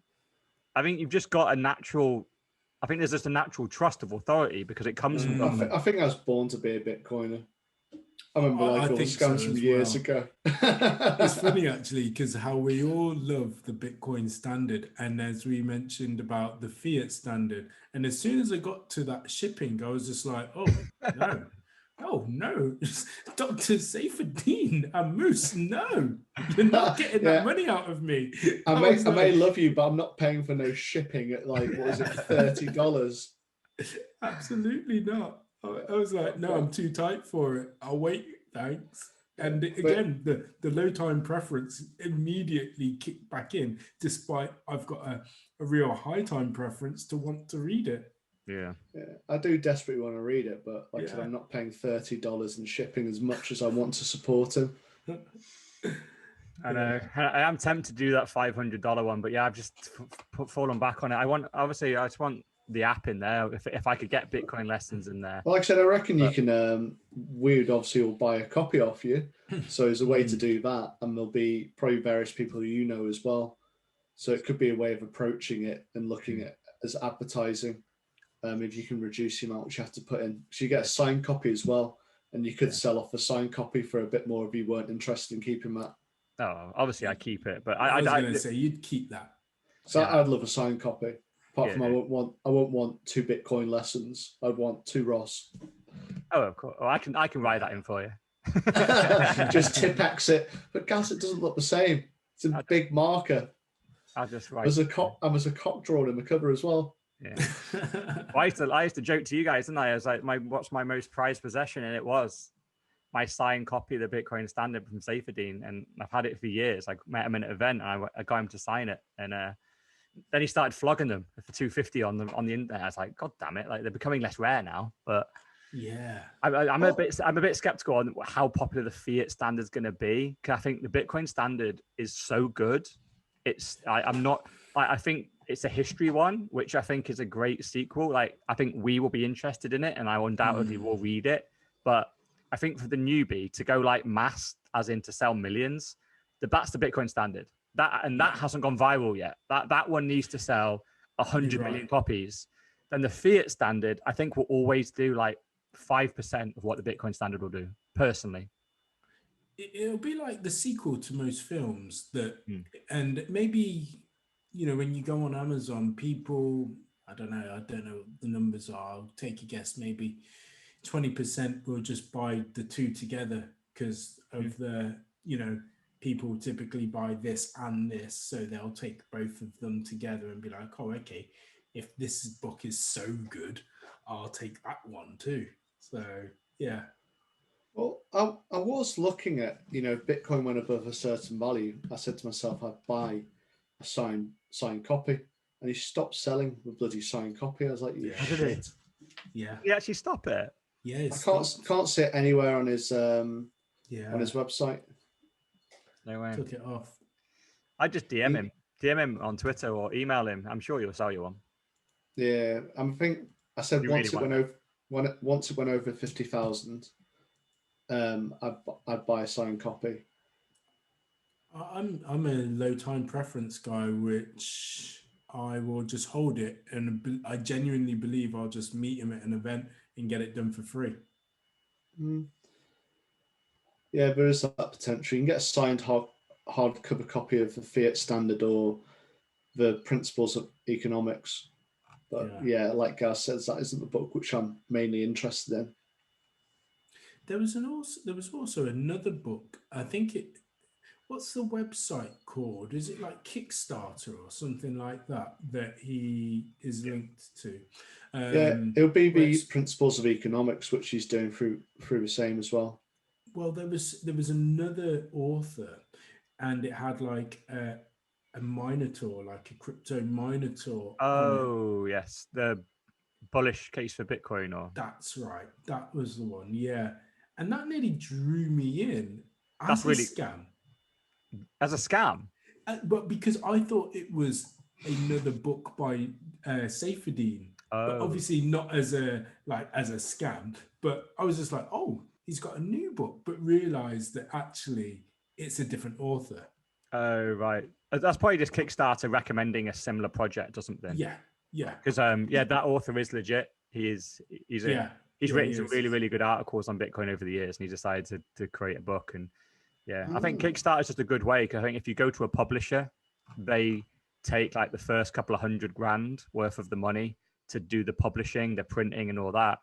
I think you've just got I think there's just a natural trust of authority because it comes from government. I think I was born to be a Bitcoiner. I remember like all the scams from years ago. It's funny actually, because how we all love the Bitcoin standard, and as we mentioned about the fiat standard, and as soon as I got to that shipping, I was just like, "Oh no, oh no, Dr. Seyfriedin and Moose, no, you're not getting that money out of me." I may love you, but I'm not paying for no shipping at like, what was it, $30? Absolutely not. I was like, "No, I'm too tight for it. I'll wait, thanks." And again, the low time preference immediately kicked back in, despite I've got a real high time preference to want to read it. Yeah, I do desperately want to read it, but like I said, I'm not paying $30 in shipping as much as I want to support him. I know. I am tempted to do that $500 one, but yeah, I've just fallen back on it. I just want the app in there. If I could get Bitcoin lessons in there. Well, like I said, I reckon you can. We would obviously all buy a copy off you, so there's a way to do that, and there'll be probably various people who you know as well. So it could be a way of approaching it and looking at as advertising. If you can reduce the amount which you have to put in, so you get a signed copy as well, and you could sell off a signed copy for a bit more if you weren't interested in keeping that. Oh, obviously I keep it, but I was going to say you'd keep that. So I'd love a signed copy. Apart from I won't want 2 Bitcoin lessons. I'd want 2 Ross. Oh, of course. Oh, I can write that in for you. Just tip-X it, but Gas, it doesn't look the same. It's a big marker. I'll just write. There's a cock drawn in the cover as well. Yeah. Well, I used to joke to you guys, didn't I? I was like, what's my most prized possession? And it was my signed copy of the Bitcoin Standard from Seyfriedin, and I've had it for years. I met him at an event, and I got him to sign it, and then he started flogging them for $250 on the internet. I was like, God damn it! Like, they're becoming less rare now. But yeah, I'm a bit skeptical on how popular the fiat standard is going to be, because I think the Bitcoin Standard is so good. I think it's a history one, which I think is a great sequel. Like, I think we will be interested in it, and I undoubtedly will read it. But I think for the newbie to go like mass, as in to sell millions, that's the Bitcoin Standard. That hasn't gone viral yet. That one needs to sell 100 million copies. Then the fiat standard, I think, will always do like 5% of what the Bitcoin Standard will do, personally. It'll be like the sequel to most films and maybe, when you go on Amazon, people I don't know what the numbers are. I'll take a guess. Maybe 20% will just buy the two together because of the, people typically buy this and this. So they'll take both of them together and be like, oh, okay, if this book is so good, I'll take that one too. So, yeah. Well, I was looking at, Bitcoin went above a certain value. I said to myself, I'd buy a signed copy. And he stopped selling the bloody signed copy. I was like, Yeah. shit. Yeah. Did he actually stop it? Yeah. I can't see it anywhere on his on his website. No way. Took it off. I just DM him on Twitter or email him. I'm sure he'll sell you one. Yeah, I said You once really it went over 50,000, I'd buy a signed copy. I'm a low time preference guy, which I will just hold it, and I genuinely believe I'll just meet him at an event and get it done for free. Yeah, there is that potential. You can get a signed hardcover copy of the Fiat Standard or the Principles of Economics. But yeah, like Gaz says, that isn't the book which I'm mainly interested in. There was also another book. I think what's the website called? Is it like Kickstarter or something like that he is linked to? It'll be the Principles of Economics, which he's doing through the same as well. Well, there was another author, and it had like a Minotaur, like a crypto Minotaur. Oh yes, the bullish case for Bitcoin, or that's right, that was the one. Yeah, and that nearly drew me in as a scam. As a scam, but because I thought it was another book by Saifedean, but obviously not as a scam. But I was just like, oh, he's got a new book, but realized that actually it's a different author. Oh right, that's probably just Kickstarter recommending a similar project or something. Yeah. Because that author is legit. He's written some really, really good articles on Bitcoin over the years, and he decided to create a book. And I think Kickstarter is just a good way, because I think if you go to a publisher, they take like the first couple of $100,000 worth of the money to do the publishing, the printing, and all that.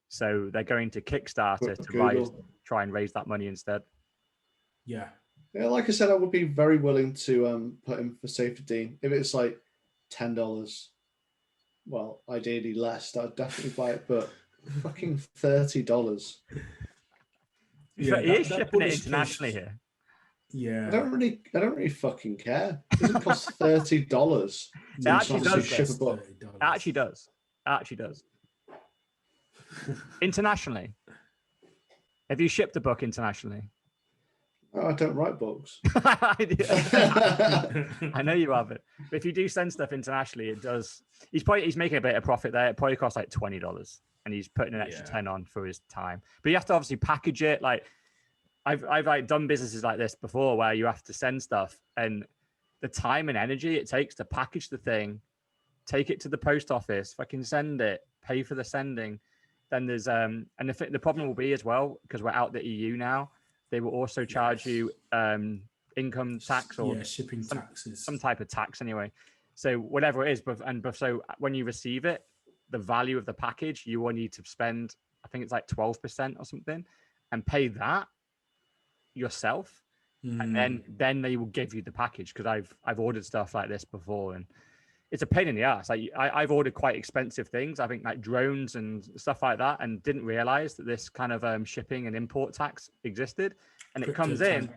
So they're going to Kickstarter to try and raise that money instead. Yeah. Yeah, like I said, I would be very willing to put in for Saifedean if it's like $10. Well, ideally less. I'd definitely buy it, but fucking $30. Yeah, he is shipping it internationally here. Yeah, I don't really fucking care. It doesn't cost $30. It actually does. Ship a book. It actually does. Internationally. Have you shipped a book internationally? Oh, I don't write books. I know you haven't. But if you do send stuff internationally, it does. He's making a bit of profit there. It probably costs like $20, and he's putting an extra 10 on for his time. But you have to obviously package it. Like I've like done businesses like this before, where you have to send stuff, and the time and energy it takes to package the thing, take it to the post office, fucking send it, pay for the sending. Then there's and the problem will be as well, because we're out the EU now. They will also charge you income tax or shipping taxes, some type of tax anyway. So whatever it is, so when you receive it, the value of the package, you will need to spend, I think it's like 12% or something, and pay that yourself, and then they will give you the package. Because I've ordered stuff like this before, and it's a pain in the ass. Like I've ordered quite expensive things, I think like drones and stuff like that, and didn't realize that this kind of shipping and import tax existed. And it comes in,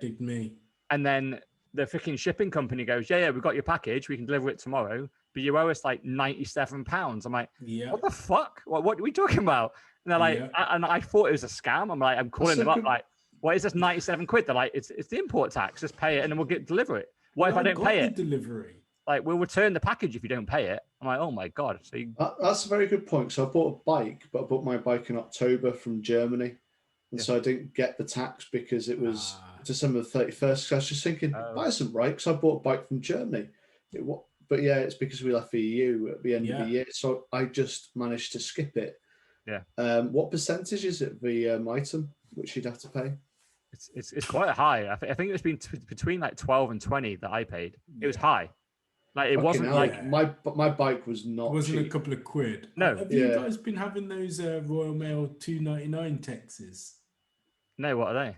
and then the freaking shipping company goes, yeah, we've got your package, we can deliver it tomorrow, but you owe us like £97. I'm like, what the fuck? What are we talking about? And they're like, and I thought it was a scam. I'm like, I'm calling them up, like, what is this 97 quid? They're like, it's the import tax, just pay it and then we'll deliver it. What if I don't pay it? Delivery. Like, we'll return the package if you don't pay it. I'm like, oh my God. So that's a very good point. So I bought a bike, but I bought my bike in October from Germany. And so I didn't get the tax because it was December 31st. So I was just thinking, that isn't right, because I bought a bike from Germany. But yeah, it's because we left the EU at the end of the year. So I just managed to skip it. Yeah. What percentage is it, the item, which you'd have to pay? It's quite high. I think it's been between like 12 and 20 that I paid. It was high. Like it wasn't hell, like my bike was not It wasn't cheap. a couple of quid. No. Have you guys been having those Royal Mail $2.99 texts? no. What are they?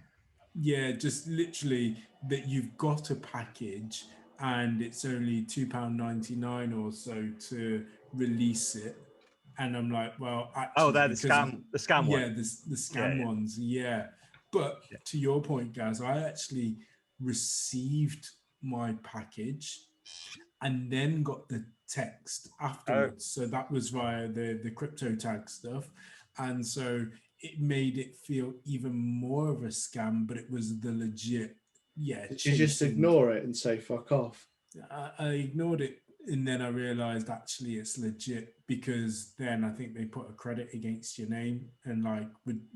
Yeah, just literally that you've got a package and it's only £2.99 or so to release it. And I'm like, well, actually, Oh, they're the scam yeah, one. the scam ones, yeah. But to your point, guys, I actually received my package and then got the text afterwards. So that was via the crypto tag stuff. And so it made it feel even more of a scam, but it was the legit, Did you just ignore it and say fuck off? I ignored it, and then I realized actually it's legit, because then I think they put a credit against your name and like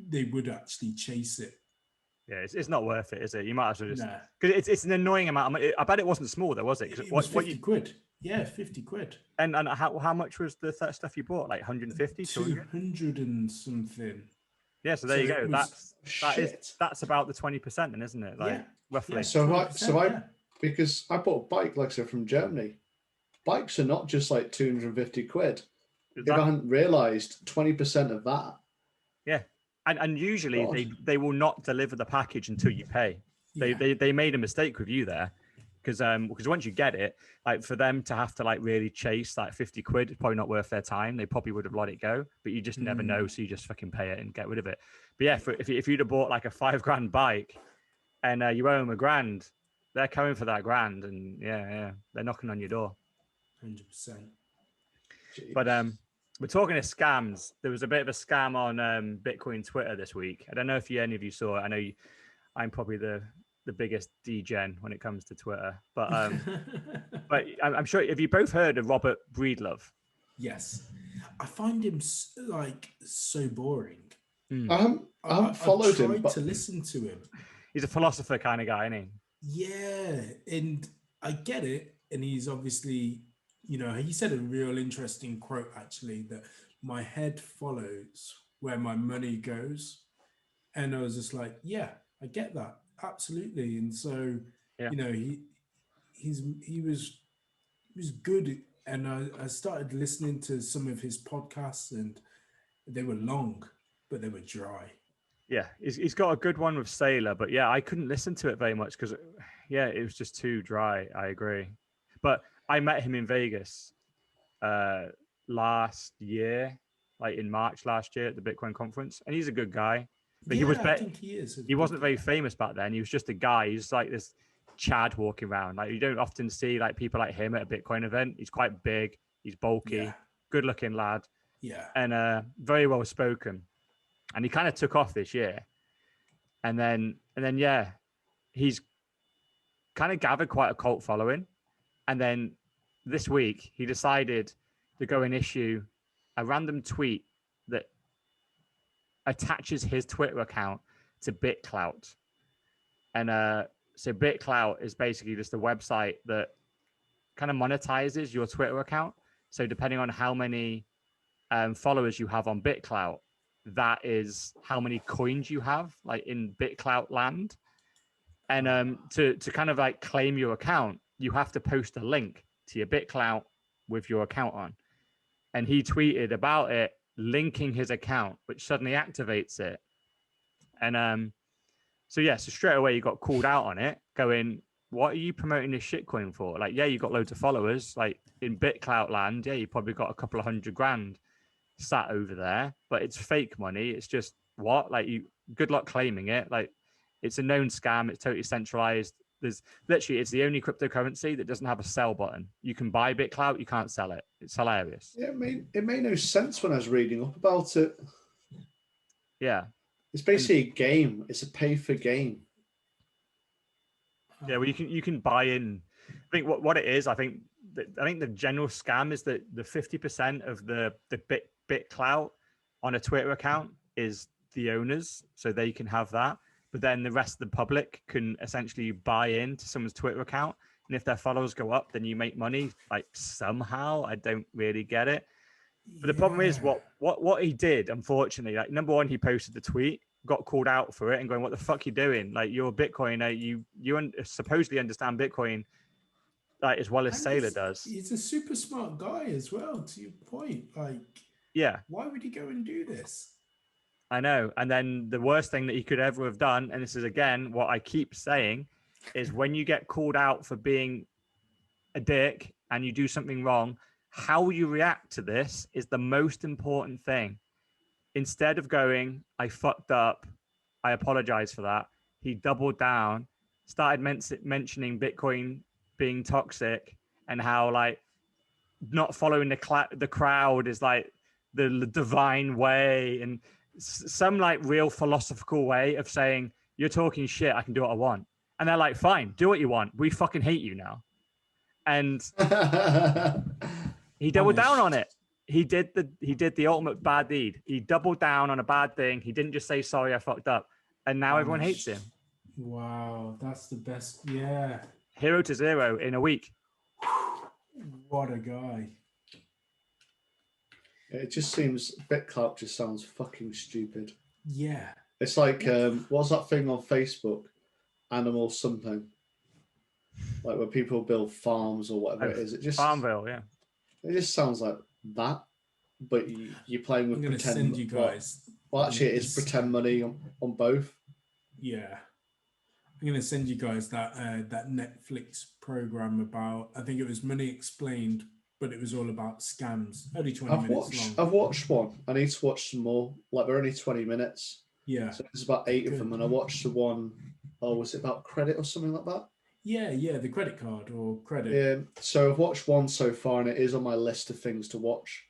they would actually chase it. Yeah, it's not worth it, is it? You might as well just Nah. because it's an annoying amount. I bet it wasn't small though, was it? It was 50 quid. Yeah, 50 quid. And how much was the stuff you bought? Like 150, 200 and something. Yeah, so there you go. That's about the 20%, then, isn't it? Like roughly. Yeah. So I because I bought a bike, like I said, from Germany. Bikes are not just like 250 quid. If I hadn't realised 20% of that. Yeah. And usually they will not deliver the package until you pay. They made a mistake with you there. Because once you get it, like for them to have to like really chase like 50 quid, it's probably not worth their time. They probably would have let it go, but you just never know. So you just fucking pay it and get rid of it. But yeah, if you'd have bought like a $5,000 bike and you owe them $1,000, they're coming for that $1,000, and they're knocking on your door. 100%. But we're talking of scams. There was a bit of a scam on Bitcoin Twitter this week. I don't know if any of you saw it. I know I'm probably the biggest degen when it comes to Twitter, but but I'm sure, have you both heard of Robert Breedlove? Yes, I find him like so boring. I haven't followed him, but to listen to him. He's a philosopher kind of guy, isn't he? Yeah, and I get it, and he's obviously, he said a real interesting quote actually, that my head follows where my money goes, and I was just like, yeah, I get that. Absolutely. And so he was good, and I started listening to some of his podcasts, and they were long but they were dry. Yeah, he's got a good one with Saylor, but I couldn't listen to it very much because it was just too dry. I agree. But I met him in Vegas last year, like in March last year at the Bitcoin conference, and he's a good guy. But I think he is. He wasn't very famous back then. He was just a guy. He's like this Chad walking around. Like you don't often see like people like him at a Bitcoin event. He's quite big. He's bulky, good looking lad. Yeah. And very well spoken. And he kind of took off this year. And then he's kind of gathered quite a cult following. And then this week he decided to go and issue a random tweet that attaches his Twitter account to BitClout. And so BitClout is basically just a website that kind of monetizes your Twitter account. So depending on how many followers you have on BitClout, that is how many coins you have, like in BitClout land. And to kind of like claim your account, you have to post a link to your BitClout with your account on. And he tweeted about it, linking his account, which suddenly activates it. And so straight away you got called out on it, going, what are you promoting this shitcoin for? Like, you got loads of followers, like in BitClout land, you probably got a couple of $100,000 sat over there, but it's fake money. It's just good luck claiming it. Like, it's a known scam. It's totally centralized. It's the only cryptocurrency that doesn't have a sell button. You can buy BitClout, you can't sell it. It's hilarious. Yeah, it made no sense when I was reading up about it. Yeah. It's basically a game. It's a pay for game. Yeah, well, you can buy in. I think what it is. I think the general scam is that the 50% of the BitClout on a Twitter account is the owners, so they can have that. But then the rest of the public can essentially buy into someone's Twitter account, and if their followers go up, then you make money. Like somehow, I don't really get it. But the problem is what he did. Unfortunately, like number one, he posted the tweet, got called out for it, and going, "What the fuck you doing? Like you're a Bitcoiner. You supposedly understand Bitcoin. like as well as And Saylor does. He's a super smart guy as well, to your point. Like, yeah, why would he go and do this? I know. And then the worst thing that he could ever have done, and this is again what I keep saying, is when you get called out for being a dick and you do something wrong, how you react to this is the most important thing. Instead of going, I fucked up, I apologize for that, he doubled down, started mentioning Bitcoin being toxic and how like not following the crowd is like the divine way, and some like real philosophical way of saying, you're talking shit, I can do what I want. And they're like, fine, do what you want. We fucking hate you now. And he doubled down on it. He did the ultimate bad deed. He doubled down on a bad thing. He didn't just say, sorry, I fucked up. And now everyone hates him. Wow, that's the best. Yeah. Hero to zero in a week. What a guy. It just seems BitClout just sounds fucking stupid. Yeah. It's like what's that thing on Facebook? Animal something. Like where people build farms or whatever it is. It just Farmville, yeah. It just sounds like that. But you're playing with pretend. Send you guys. Well, actually, it is pretend money on both. Yeah. I'm gonna send you guys that that Netflix program about, I think it was Money Explained, but it was all about scams. Only 20 minutes long. I've watched one. I need to watch some more. Like they're only 20 minutes. Yeah. So there's about 8 of them, and I watched the one. Oh, was it about credit or something like that? Yeah, the credit card or credit. Yeah. So I've watched one so far, and it is on my list of things to watch.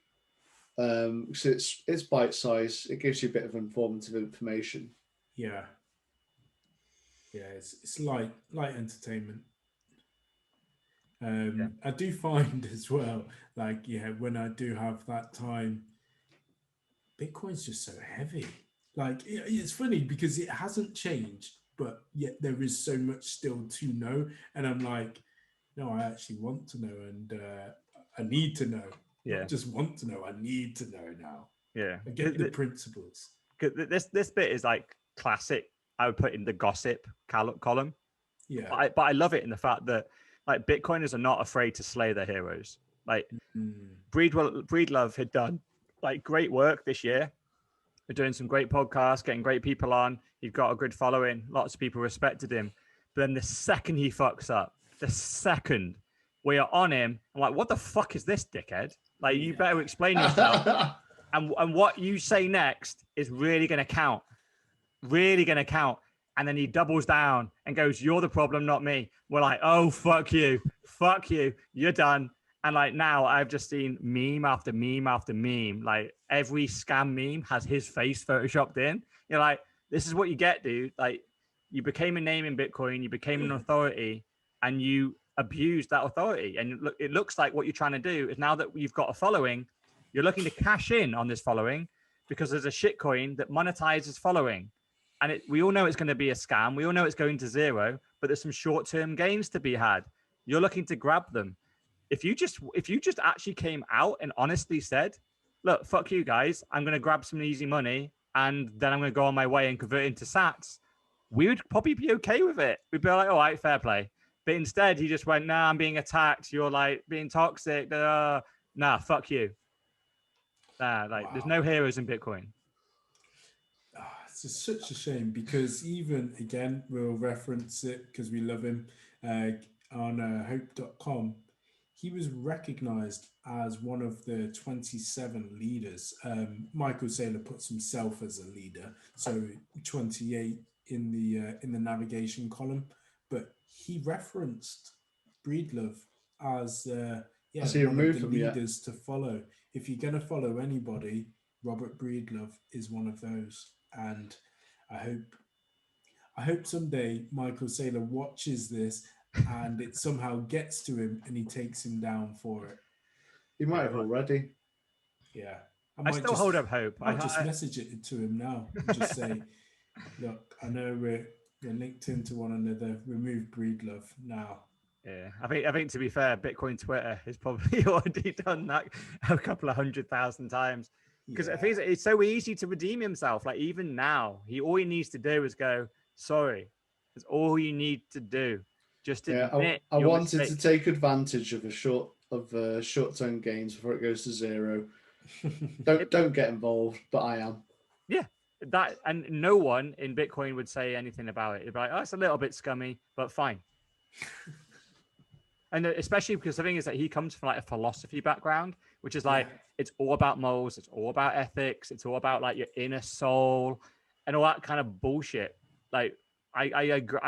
So it's bite size. It gives you a bit of informative information. Yeah. Yeah, it's light entertainment. I do find as well, like, yeah, when I do have that time, Bitcoin's just so heavy. Like, it's funny because it hasn't changed, but yet there is so much still to know. And I'm like, no, I actually want to know, and I need to know. Yeah. Not just want to know, I need to know now. Yeah. I get the principles. This bit is like classic. I would put in the gossip column. Yeah. But I love it in the fact that like Bitcoiners are not afraid to slay their heroes. Like Breedlove had done like great work this year. They're doing some great podcasts, getting great people on. He's got a good following. Lots of people respected him. But then the second he fucks up, the second we are on him, I'm like, what the fuck is this, dickhead? Like, you better explain yourself. and what you say next is really going to count. Really going to count. And then he doubles down and goes, you're the problem, not me. We're like, oh, fuck you. Fuck you. You're done. And like now I've just seen meme after meme after meme. Like every scam meme has his face photoshopped in. You're like, this is what you get, dude. Like you became a name in Bitcoin. You became an authority and you abused that authority. And it looks like what you're trying to do is, now that you've got a following, you're looking to cash in on this following because there's a shitcoin that monetizes following. And we all know it's going to be a scam. We all know it's going to zero, but there's some short-term gains to be had. You're looking to grab them. If you just actually came out and honestly said, look, fuck you guys, I'm going to grab some easy money and then I'm going to go on my way and convert into sats, we would probably be okay with it. We'd be like, all right, fair play. But instead, he just went, nah, I'm being attacked. You're like being toxic. Nah, fuck you. Nah, like There's no heroes in Bitcoin. It's just such a shame because even, again, we'll reference it because we love him on hope.com. He was recognized as one of the 27 leaders. Michael Saylor puts himself as a leader, so 28 in the navigation column. But he referenced Breedlove as one of the leaders to follow. If you're going to follow anybody, Robert Breedlove is one of those. And I hope someday Michael Saylor watches this and it somehow gets to him and he takes him down for it. He might have already. Yeah. I still hold up hope. I'll just message it to him now and just say, look, I know we're linked into one another. Remove Breedlove now. Yeah, I think to be fair, Bitcoin Twitter has probably already done that a couple of 100,000 times. Because I think it's so easy to redeem himself. Like even now, all he needs to do is go, sorry. That's all you need to do. Just Yeah, admit I your wanted mistake. to take advantage of short-term gains before it goes to zero. Don't get involved, but I am. Yeah, that, and no one in Bitcoin would say anything about it. They'd be like, "Oh, it's a little bit scummy, but fine." And especially because the thing is that he comes from like a philosophy background, which is like it's all about morals, it's all about ethics, it's all about like your inner soul and all that kind of bullshit. Like I agree,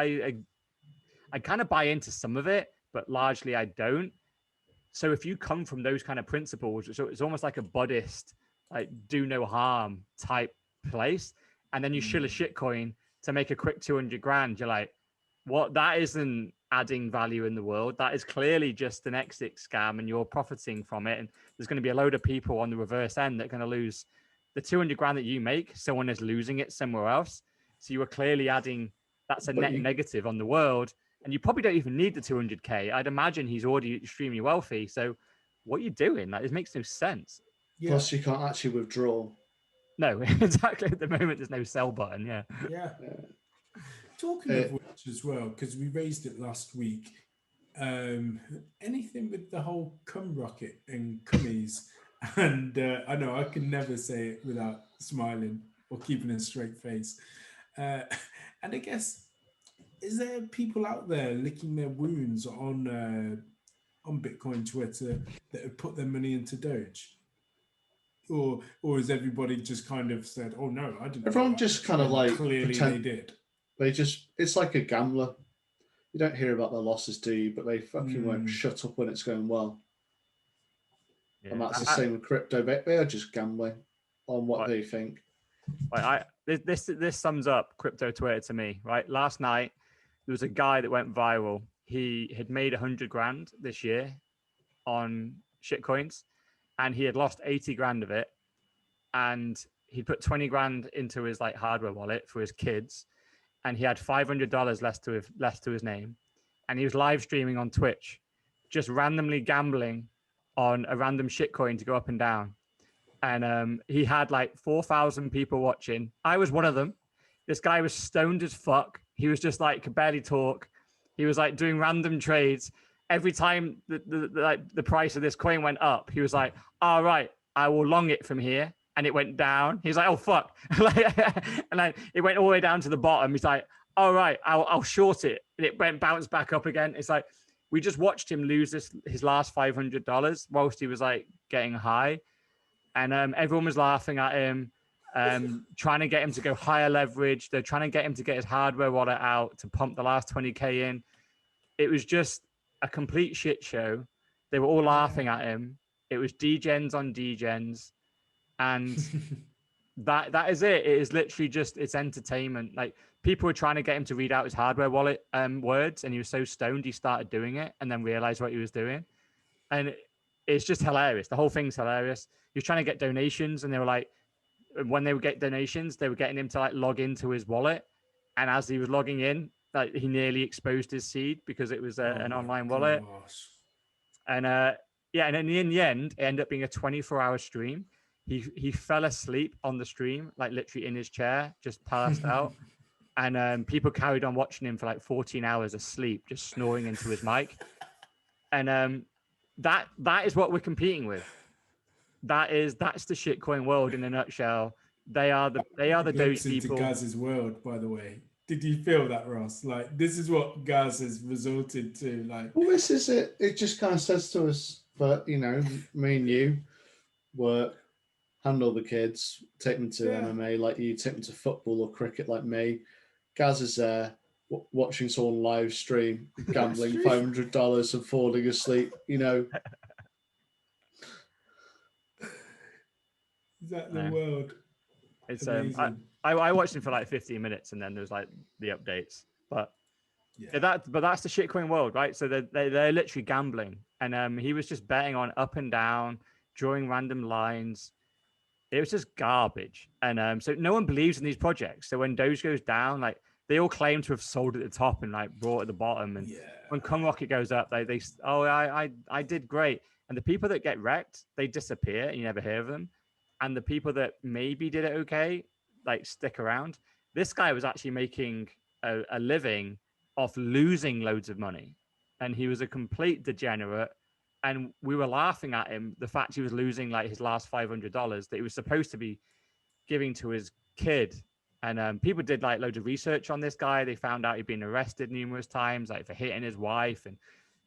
I kind of buy into some of it, but largely I don't. So if you come from those kind of principles, so it's almost like a Buddhist, like do no harm type place, and then you shill a shit coin to make a quick 200 grand, you're like, what? That isn't adding value in the world. That is clearly just an exit scam, and you're profiting from it. And there's going to be a load of people on the reverse end that are going to lose the 200 grand that you make. Someone is losing it somewhere else. So you are clearly adding, that's a net negative on the world. And you probably don't even need the 200K. I'd imagine he's already extremely wealthy. So what are you doing? Like, it makes no sense. Yeah. Plus, you can't actually withdraw. No, exactly. At the moment, there's no sell button. Yeah. Yeah. Talking of which as well, because we raised it last week, anything with the whole cum rocket and cummies, and I know I can never say it without smiling or keeping a straight face. And I guess, is there people out there licking their wounds on Bitcoin Twitter that have put their money into Doge? Or has everybody just kind of said, "Oh no, I didn't." Everyone just kind of like clearly pretend they did. it's like a gambler. You don't hear about their losses, do you? But they fucking won't shut up when it's going well. Yeah. And that's the same with crypto. They are just gambling on what they think. This sums up crypto Twitter to me, right? Last night there was a guy that went viral. He had made 100 grand this year on shitcoins, and he had lost 80 grand of it, and he put 20 grand into his like hardware wallet for his kids, and he had $500 left to his name, and he was live streaming on Twitch, just randomly gambling on a random shitcoin to go up and down. And he had like 4,000 people watching. I was one of them. This guy was stoned as fuck. He was just like could barely talk. He was like doing random trades. Every time the price of this coin went up, he was like, "All right, I will long it from here." And it went down. He's like, "Oh fuck!" And then it went all the way down to the bottom. He's like, "All right, I'll short it." And it went bounced back up again. It's like we just watched him lose his last $500 whilst he was like getting high. And everyone was laughing at him, trying to get him to go higher leverage. They're trying to get him to get his hardware wallet out to pump the last 20K in. It was just a complete shit show. They were all laughing at him. It was degens on degens. And that is it. It is literally just, it's entertainment. Like people were trying to get him to read out his hardware wallet words, and he was so stoned he started doing it and then realized what he was doing. And it's just hilarious. The whole thing's hilarious. He was trying to get donations, and they were like, when they would get donations, they were getting him to like log into his wallet. And as he was logging in, like he nearly exposed his seed because it was an online wallet. And and in the end, it ended up being a 24-hour stream. He fell asleep on the stream, like literally in his chair, just passed out. And people carried on watching him for like 14 hours asleep, just snoring into his mic. And that is what we're competing with. That's the shitcoin world in a nutshell. They are the Doge people. Into Gaz's world, by the way. Did you feel that, Ross? Like this is what Gaz has resorted to. Like, well, this is it. It just kind of says to us that me and you work, handle the kids, take them to MMA like you, take them to football or cricket like me. Gaz is there watching someone live stream, gambling $500 and falling asleep. Is that the world? It's I watched him for like 15 minutes, and then there's like the updates. But that's the shitcoin world, right? So they're literally gambling, and he was just betting on up and down, drawing random lines. It was just garbage, and so no one believes in these projects. So when Doge goes down, like they all claim to have sold at the top and like bought at the bottom, and when Rocket goes up, they I did great, and the people that get wrecked, they disappear and you never hear of them. And the people that maybe did it okay, like stick around. This guy was actually making a living off losing loads of money, and he was a complete degenerate. And we were laughing at him, the fact he was losing like his last $500 that he was supposed to be giving to his kid. And people did like loads of research on this guy. They found out he'd been arrested numerous times, like for hitting his wife, and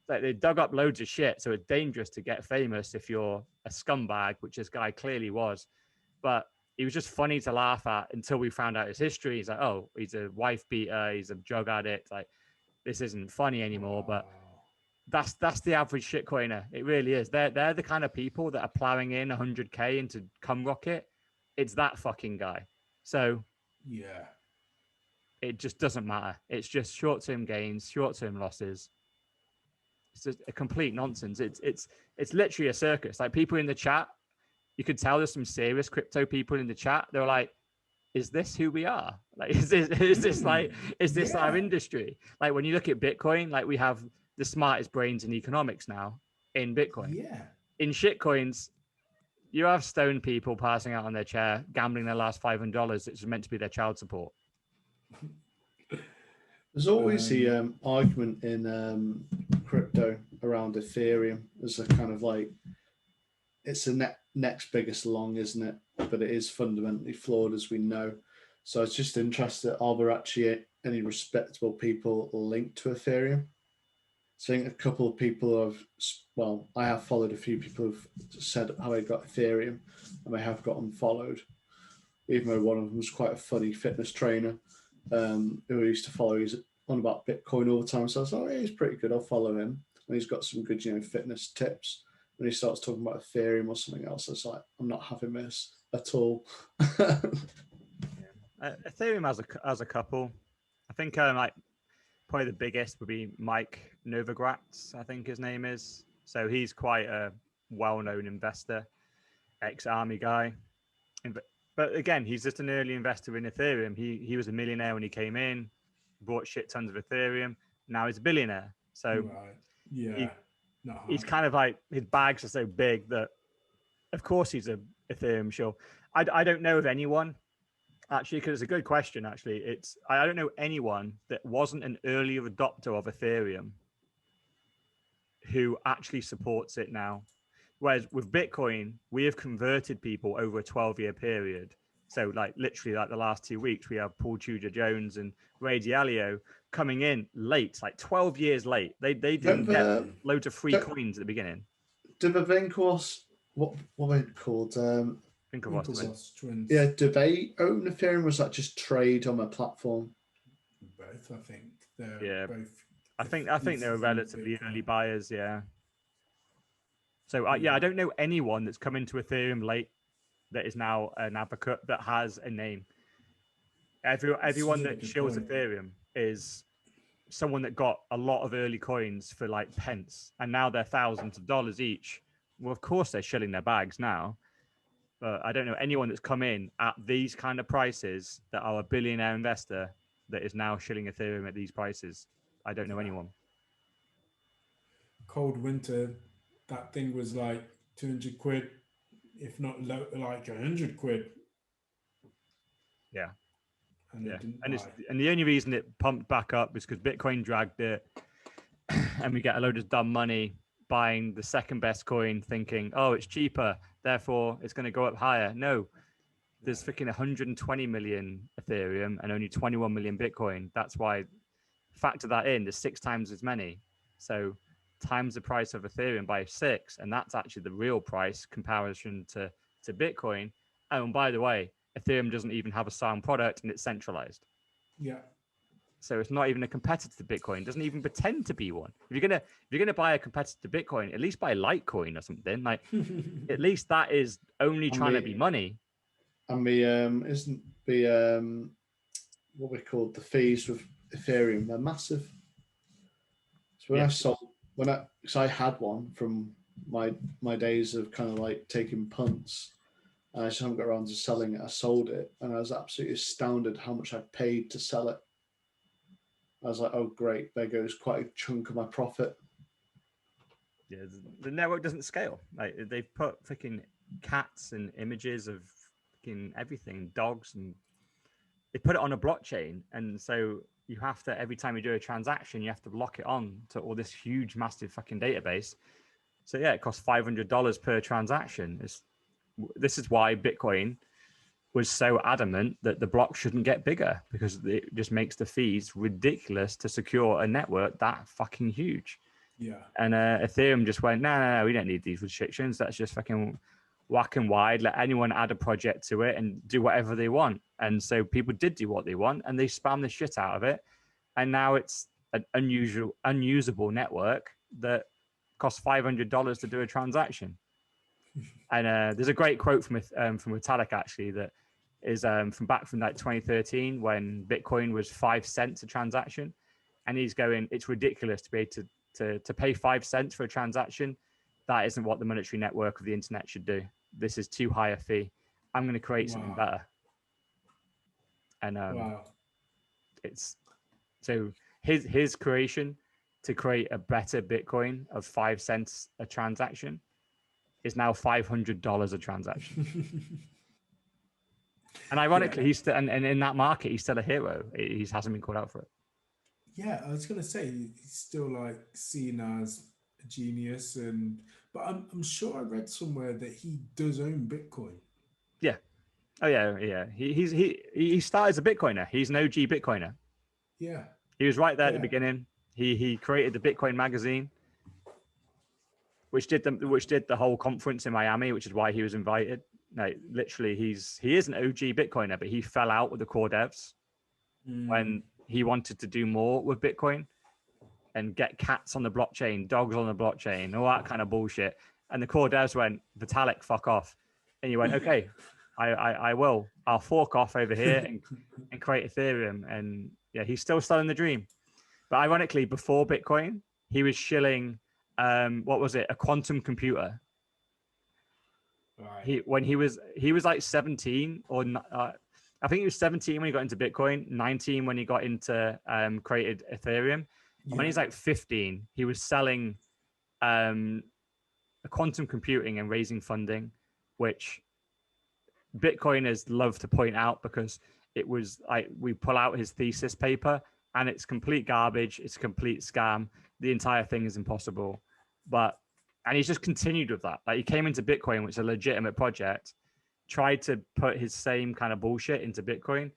like they dug up loads of shit. So it's dangerous to get famous if you're a scumbag, which this guy clearly was. But he was just funny to laugh at until we found out his history. He's like, oh, he's a wife beater, he's a drug addict. Like, this isn't funny anymore. But that's the average shitcoiner. It really is. They're the kind of people that are plowing in 100K into Cum Rocket. It's that fucking guy. So yeah, it just doesn't matter. It's just short-term gains, short-term losses. It's just a complete nonsense. It's literally a circus. Like, people in the chat, you could tell there's some serious crypto people in the chat. They're like, is this who we are? Like, is this our industry? Like, when you look at Bitcoin, like, we have the smartest brains in economics now in Bitcoin. Yeah. In shitcoins, you have stoned people passing out on their chair, gambling their last $500. It's meant to be their child support. There's always the argument in crypto around Ethereum as a kind of like, it's the next biggest long, isn't it? But it is fundamentally flawed, as we know. So it's just interested, are there actually any respectable people linked to Ethereum? So I think a couple of people I have followed a few people who've said how they got Ethereum, and they have got unfollowed, even though one of them was quite a funny fitness trainer who I used to follow. He's on about Bitcoin all the time. So I was like, oh, yeah, he's pretty good. I'll follow him. And he's got some good, fitness tips. When he starts talking about Ethereum or something else, I was like, I'm not having this at all. Ethereum as a couple, I think like probably the biggest would be Mike Novogratz, I think his name is. So he's quite a well-known investor, ex-army guy. But again, he's just an early investor in Ethereum. He was a millionaire when he came in, bought shit tons of Ethereum. Now he's a billionaire. So right. Yeah. He's kind of like, his bags are so big that, of course, he's a Ethereum shill. I don't know of anyone, actually, because it's a good question, actually. I don't know anyone that wasn't an earlier adopter of Ethereum who actually supports it now. Whereas with Bitcoin, we have converted people over a 12-year period. So like literally like the last 2 weeks, we have Tudor Jones and Ray Dalio coming in late, like 12 years late. They didn't get loads of free coins at the beginning. Do the Winklevoss, what are they called? Winklevoss twins. Yeah, do they own Ethereum, or was that just trade on a platform? Both, I think. They're both. I think they were relatively early buyers, yeah. So I don't know anyone that's come into Ethereum late that is now an advocate that has a name. Everyone that shills Ethereum is someone that got a lot of early coins for like pence, and now they're thousands of dollars each. Well, of course they're shilling their bags now, but I don't know anyone that's come in at these kind of prices that are a billionaire investor that is now shilling Ethereum at these prices. I don't know anyone. Cold winter, that thing was like 200 quid, if not like 100 quid. Yeah. And the only reason it pumped back up is because Bitcoin dragged it, and we get a load of dumb money buying the second best coin, thinking, oh, it's cheaper, therefore it's going to go up higher. No, there's freaking 120 million Ethereum and only 21 million Bitcoin. That's why, factor that in, there's 6 times as many. So times the price of Ethereum by 6, and that's actually the real price comparison to Bitcoin. Oh, and by the way, Ethereum doesn't even have a sound product, and it's centralized. Yeah. So it's not even a competitor to Bitcoin. It doesn't even pretend to be one. If you're gonna buy a competitor to Bitcoin, at least buy Litecoin or something. Like, at least that is only trying to be money. And isn't the what we called the fees with Ethereum? They're massive. So because I had one from my days of kind of like taking punts, and I just haven't got around to selling it. I sold it, and I was absolutely astounded how much I paid to sell it. I was like, oh, great, there goes quite a chunk of my profit. Yeah, the network doesn't scale. Like, they've put freaking cats and images of freaking everything, dogs, and they put it on a blockchain. And so you have to, every time you do a transaction, you have to lock it on to all this huge, massive fucking database. So yeah, it costs $500 per transaction. This is why Bitcoin was so adamant that the block shouldn't get bigger, because it just makes the fees ridiculous to secure a network that fucking huge. Yeah. And Ethereum just went, no, we don't need these restrictions. Let's just fucking whack and wide, let anyone add a project to it and do whatever they want. And so people did do what they want, and they spam the shit out of it. And now it's an unusable network that costs $500 to do a transaction. And there's a great quote from Vitalik, actually, that is from like 2013, when Bitcoin was 5 cents a transaction. And he's going, it's ridiculous to be able to pay 5 cents for a transaction. That isn't what the monetary network of the internet should do. This is too high a fee. I'm going to create something better. And it's so his creation to create a better Bitcoin of 5 cents a transaction is now $500 a transaction. And ironically, he's still, and in that market, he's still a hero. He hasn't been called out for it. Yeah, I was going to say he's still like seen as a genius, but I'm sure I read somewhere that he does own Bitcoin. Yeah. Oh yeah. He started as a Bitcoiner. He's an OG Bitcoiner. Yeah. He was right there at the beginning. He created the Bitcoin magazine, which did the whole conference in Miami, which is why he was invited. Like, literally, he is an OG Bitcoiner, but he fell out with the core devs when he wanted to do more with Bitcoin and get cats on the blockchain, dogs on the blockchain, all that kind of bullshit. And the core devs went, Vitalik, fuck off. And you went, okay, I will. I'll fork off over here and create Ethereum. And yeah, he's still selling the dream. But ironically, before Bitcoin, he was shilling, what was it? A quantum computer. Right. When he was like 17, or I think he was 17 when he got into Bitcoin, 19 when he got into created Ethereum. And when he's like 15, he was selling a quantum computing and raising funding, which Bitcoiners love to point out, because it was like, we pull out his thesis paper and it's complete garbage. It's a complete scam. The entire thing is impossible. And he's just continued with that. Like, he came into Bitcoin, which is a legitimate project, tried to put his same kind of bullshit into Bitcoin,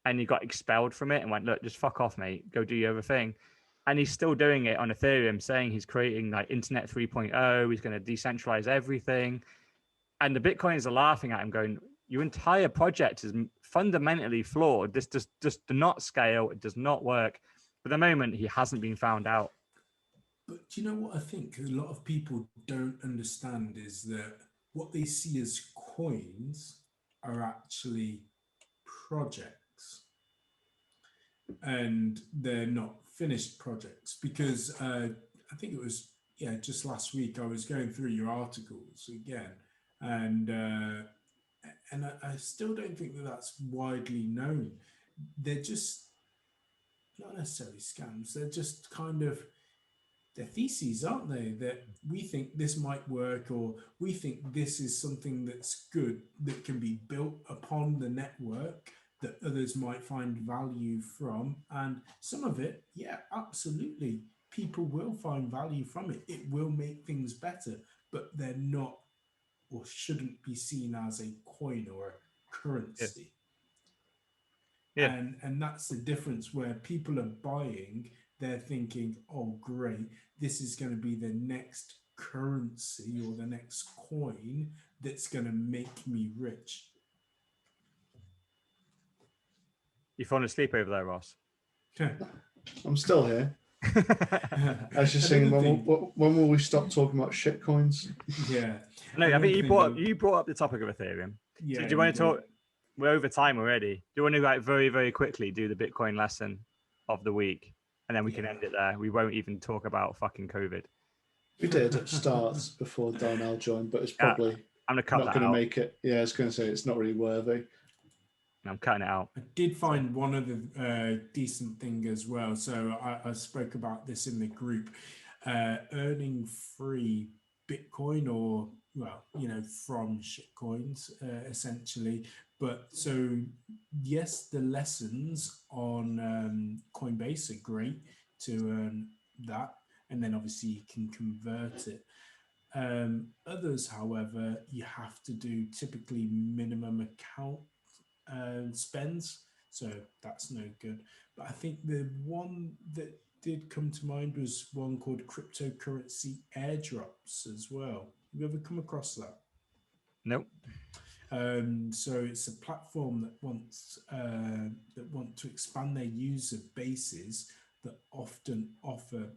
and he got expelled from it and went, look, just fuck off, mate. Go do your other thing. And he's still doing it on Ethereum, saying he's creating like Internet 3.0. He's going to decentralize everything. And the Bitcoiners are laughing at him, going, your entire project is fundamentally flawed. This just does not scale. It does not work. But the moment, he hasn't been found out. But do you know what I think a lot of people don't understand is that what they see as coins are actually projects, and they're not finished projects. Because I think it was just last week I was going through your articles again, and I still don't think that that's widely known. They're just not necessarily scams. They're just kind of, they're theses, aren't they? That we think this might work, or we think this is something that's good, that can be built upon the network, that others might find value from. And some of it, yeah, absolutely, people will find value from it. It will make things better, but they're not, or shouldn't be seen as a coin or a currency. Yeah. And that's the difference, where people are buying, they're thinking, oh, great, this is going to be the next currency or the next coin that's going to make me rich. You falling asleep over there, Ross? I'm still here. I was just saying, when will we stop talking about shit coins? Yeah. No, I think you brought up the topic of Ethereum. Yeah. So do you want to talk? We're over time already. Do you want to, like, very, very quickly do the Bitcoin lesson of the week, and then we can end it there? We won't even talk about fucking COVID. We did at start before Darnell joined, but it's probably I'm not going to make it. Yeah, I was going to say it's not really worthy. I'm cutting it out. I did find one other decent thing as well. So I spoke about this in the group. Earning free Bitcoin, or well, from shitcoins, essentially. But so, yes, the lessons on Coinbase are great to earn that. And then obviously you can convert it. Others, however, you have to do typically minimum account spends. So that's no good. But I think the one that did come to mind was one called cryptocurrency airdrops as well. Have you ever come across that? Nope. So it's a platform that want to expand their user bases that often offer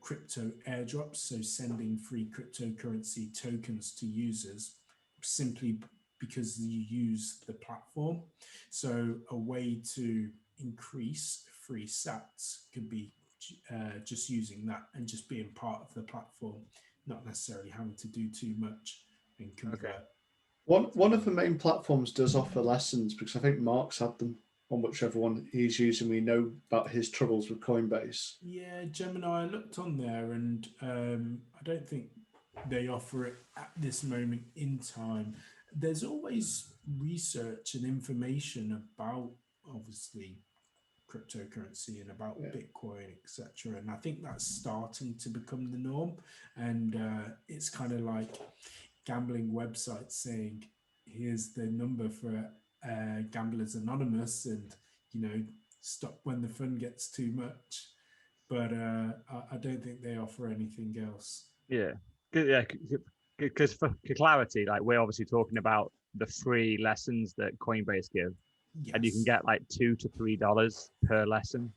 crypto airdrops, so sending free cryptocurrency tokens to users simply because you use the platform. So a way to increase free sats could be just using that and just being part of the platform, not necessarily having to do too much and convert. Okay. One of the main platforms does offer lessons, because I think Mark's had them on whichever one he's using. We know about his troubles with Coinbase. Yeah, Gemini, I looked on there, and I don't think they offer it at this moment in time. There's always research and information about, obviously, cryptocurrency and about Bitcoin, etc. And I think that's starting to become the norm. And it's kind of like gambling websites saying, here's the number for Gamblers Anonymous, and stop when the fun gets too much. But I don't think they offer anything else. Yeah, because for clarity, like, we're obviously talking about the free lessons that Coinbase give, and you can get like $2 to $3 per lesson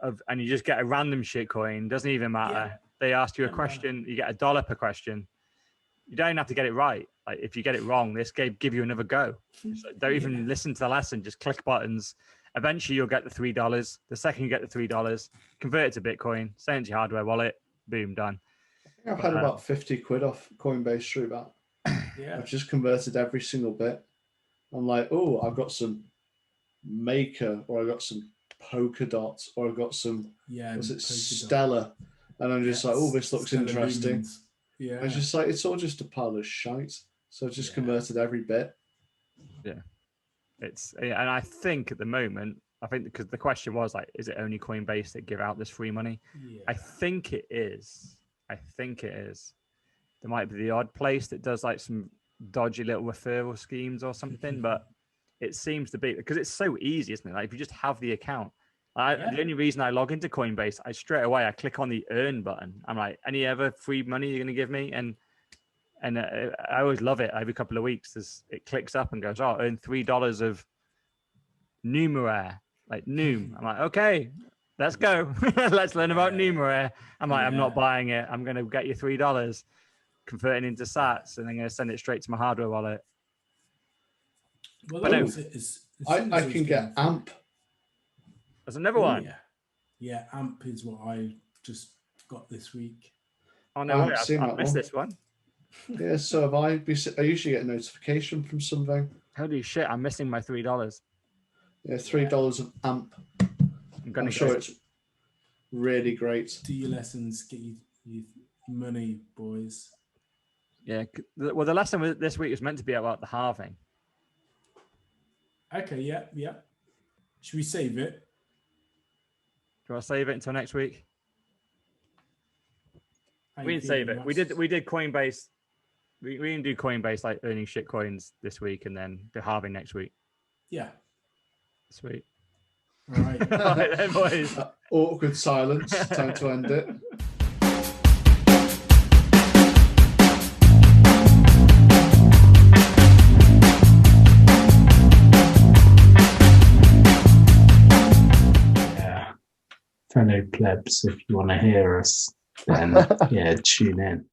and you just get a random shit coin. Doesn't even matter. They ask you a question, you get $1 per question. You don't even have to get it right. Like, if you get it wrong, this game give you another go. So don't even listen to the lesson. Just click buttons. Eventually, you'll get the $3. The second you get the $3, convert it to Bitcoin, send it to your hardware wallet. Boom, done. I think I've had about 50 quid off Coinbase through that. Yeah, I've just converted every single bit. I'm like, oh, I've got some Maker, or I got some Polkadot, or I got some Stellar, and I'm just like, oh, this looks Stellar interesting. Lumens. Yeah, I was just like, it's all just a pile of shite. So I just converted every bit. Yeah, and I think at the moment, because the question was like, is it only Coinbase that give out this free money? Yeah. I think it is. There might be the odd place that does like some dodgy little referral schemes or something, but it seems to be because it's so easy, isn't it? Like, if you just have the account. The only reason I log into Coinbase, I straight away click on the earn button. I'm like, any other free money you're going to give me? And I always love it. Every couple of weeks, it clicks up and goes, oh, earn $3 of numeraire, like Noom. I'm like, okay, let's go. Let's learn about numeraire. I'm like, I'm not buying it. I'm going to get you $3, converting into sats, and I'm going to send it straight to my hardware wallet. Well, I can get AMP. There's another one. Yeah, AMP is what I just got this week. Oh no, I missed this one. Yeah, so have I. I usually get a notification from something. Holy shit, I'm missing my $3. Yeah, $3 of AMP. I'm sure it's really great. Do your lessons, get you money, boys. Yeah, well, the lesson this week was meant to be about the halving. Okay, yeah. Should we save it? Do I save it until next week? We didn't save it. We did Coinbase. We didn't do Coinbase like earning shit coins this week and then the halving next week. Yeah. Sweet. All right. All right then, boys. Awkward silence. Time to end it. Fellow plebs, if you want to hear us, then tune in.